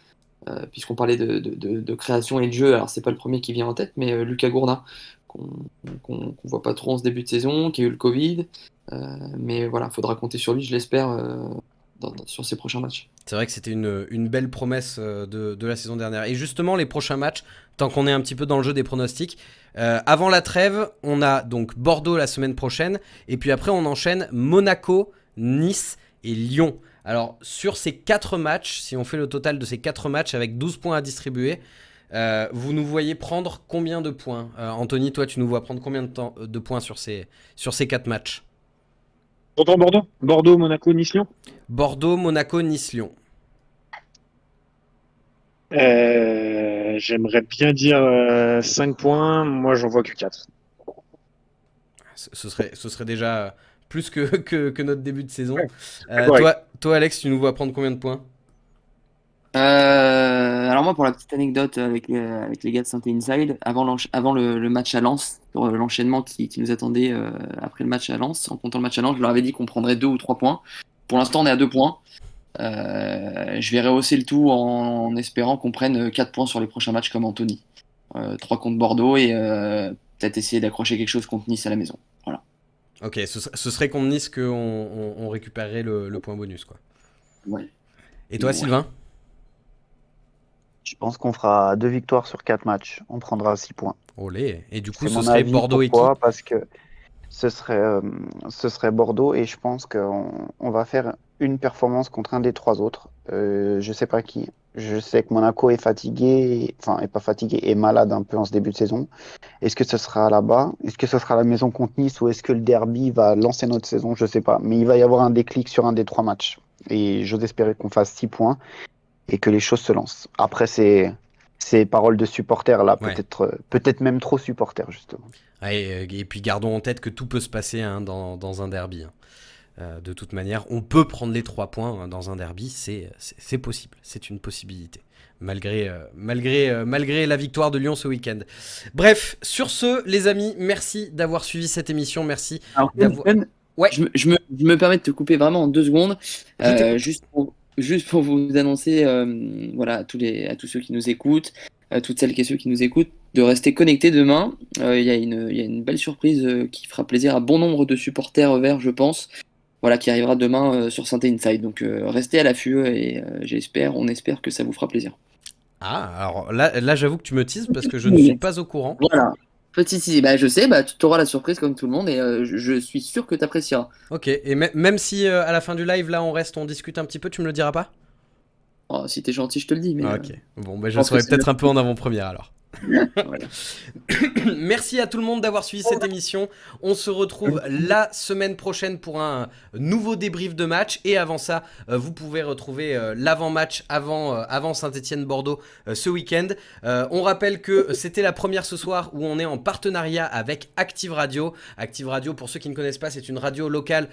puisqu'on parlait de création et de jeu. Alors, c'est pas le premier qui vient en tête, mais Lucas Gourna, qu'on voit pas trop en ce début de saison, qui a eu le Covid. Mais voilà, il faudra compter sur lui, je l'espère, sur ses prochains matchs. C'est vrai que c'était une belle promesse de la saison dernière. Et justement, les prochains matchs, tant qu'on est un petit peu dans le jeu des pronostics, avant la trêve, on a donc Bordeaux la semaine prochaine, et puis après on enchaîne Monaco, Nice et Lyon. Alors sur ces 4 matchs, si on fait le total de ces 4 matchs avec 12 points à distribuer, vous nous voyez prendre combien de points? Anthony, toi tu nous vois prendre combien de points sur ces 4 matchs? Pourtant Bordeaux. Bordeaux, Monaco, Nice, Lyon. Bordeaux, Monaco, Nice, Lyon. J'aimerais bien dire 5 points. Moi, j'en vois que 4. Ce serait déjà plus que notre début de saison. correct. Toi, Alex, tu nous vois prendre combien de points? Alors moi, pour la petite anecdote avec les gars de Saint Inside, avant le match à Lens, sur l'enchaînement qui nous attendait après le match à Lens, en comptant le match à Lens, je leur avais dit qu'on prendrait 2 ou 3 points. Pour l'instant, on est à 2 points. Je vais rehausser le tout en espérant qu'on prenne 4 points sur les prochains matchs comme Anthony. 3 contre Bordeaux et peut-être essayer d'accrocher quelque chose contre Nice à la maison. Voilà. Ok, ce serait contre Nice qu'on on récupérerait le point bonus, quoi. Ouais. Et toi, Ouais. Sylvain? Je pense qu'on fera 2 victoires sur 4 matchs. On prendra 6 points. Olé. Et du coup, C'est ce mon serait avis. Bordeaux et qui? Pourquoi? Parce que ce serait Bordeaux et je pense qu'on va faire une performance contre un des 3 autres. Je sais pas qui. Je sais que Monaco est fatigué, enfin, est pas fatigué, est malade un peu en ce début de saison. Est-ce que ce sera là-bas? Est-ce que ce sera à la maison contre Nice ou est-ce que le derby va lancer notre saison? Je sais pas. Mais il va y avoir un déclic sur un des 3 matchs. Et j'ose espérer qu'on fasse 6 points et que les choses se lancent. Après, c'est paroles de supporters là, Ouais. peut-être même trop supporters justement. Ouais, et puis gardons en tête que tout peut se passer hein, dans un derby. Hein. De toute manière, on peut prendre les 3 points hein, dans un derby, c'est possible, c'est une possibilité, malgré la victoire de Lyon ce week-end. Bref, sur ce, les amis, merci d'avoir suivi cette émission, merci Alors, d'avoir... Ben, Ouais. je me permets de te couper vraiment en 2 secondes. Je t'écoute. Juste juste pour vous annoncer, voilà, à tous ceux qui nous écoutent, à toutes celles et ceux qui nous écoutent, de rester connectés demain. Il y a une belle surprise qui fera plaisir à bon nombre de supporters verts, je pense. Voilà, qui arrivera demain sur Synthé Inside. Donc restez à l'affût et on espère que ça vous fera plaisir. Ah, alors là j'avoue que tu me teases parce que je ne suis pas au courant. Voilà. Si, bah, je sais, bah, tu auras la surprise comme tout le monde et je suis sûr que tu apprécieras. Ok, et même si à la fin du live, là on reste, on discute un petit peu, tu me le diras pas? Oh, si t'es gentil, je te le dis, mais Ah, ok, bon, bah, je pense que serai c'est peut-être un peu en avant-première alors. voilà. Merci à tout le monde d'avoir suivi cette émission. On se retrouve la semaine prochaine pour un nouveau débrief de match. Et avant ça, vous pouvez retrouver l'avant-match avant Saint-Etienne-Bordeaux ce week-end. On rappelle que c'était la première ce soir où on est en partenariat avec Active Radio. Active Radio, pour ceux qui ne connaissent pas, c'est une radio locale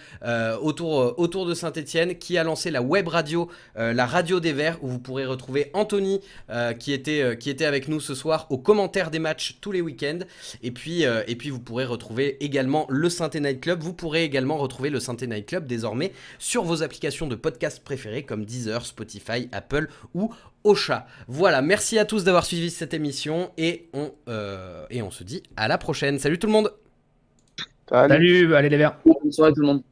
autour de Saint-Etienne qui a lancé la web radio, la radio des Verts, où vous pourrez retrouver Anthony qui était avec nous ce soir aux commentaires des matchs tous les week-ends. Et puis vous pourrez retrouver également le Synthé Night Club. Vous pourrez également retrouver le Synthé Night Club désormais sur vos applications de podcast préférées comme Deezer, Spotify, Apple ou Ocha. Voilà, merci à tous d'avoir suivi cette émission et on se dit à la prochaine. Salut tout le monde. Salut, allez les Verts. Bonne soirée tout le monde.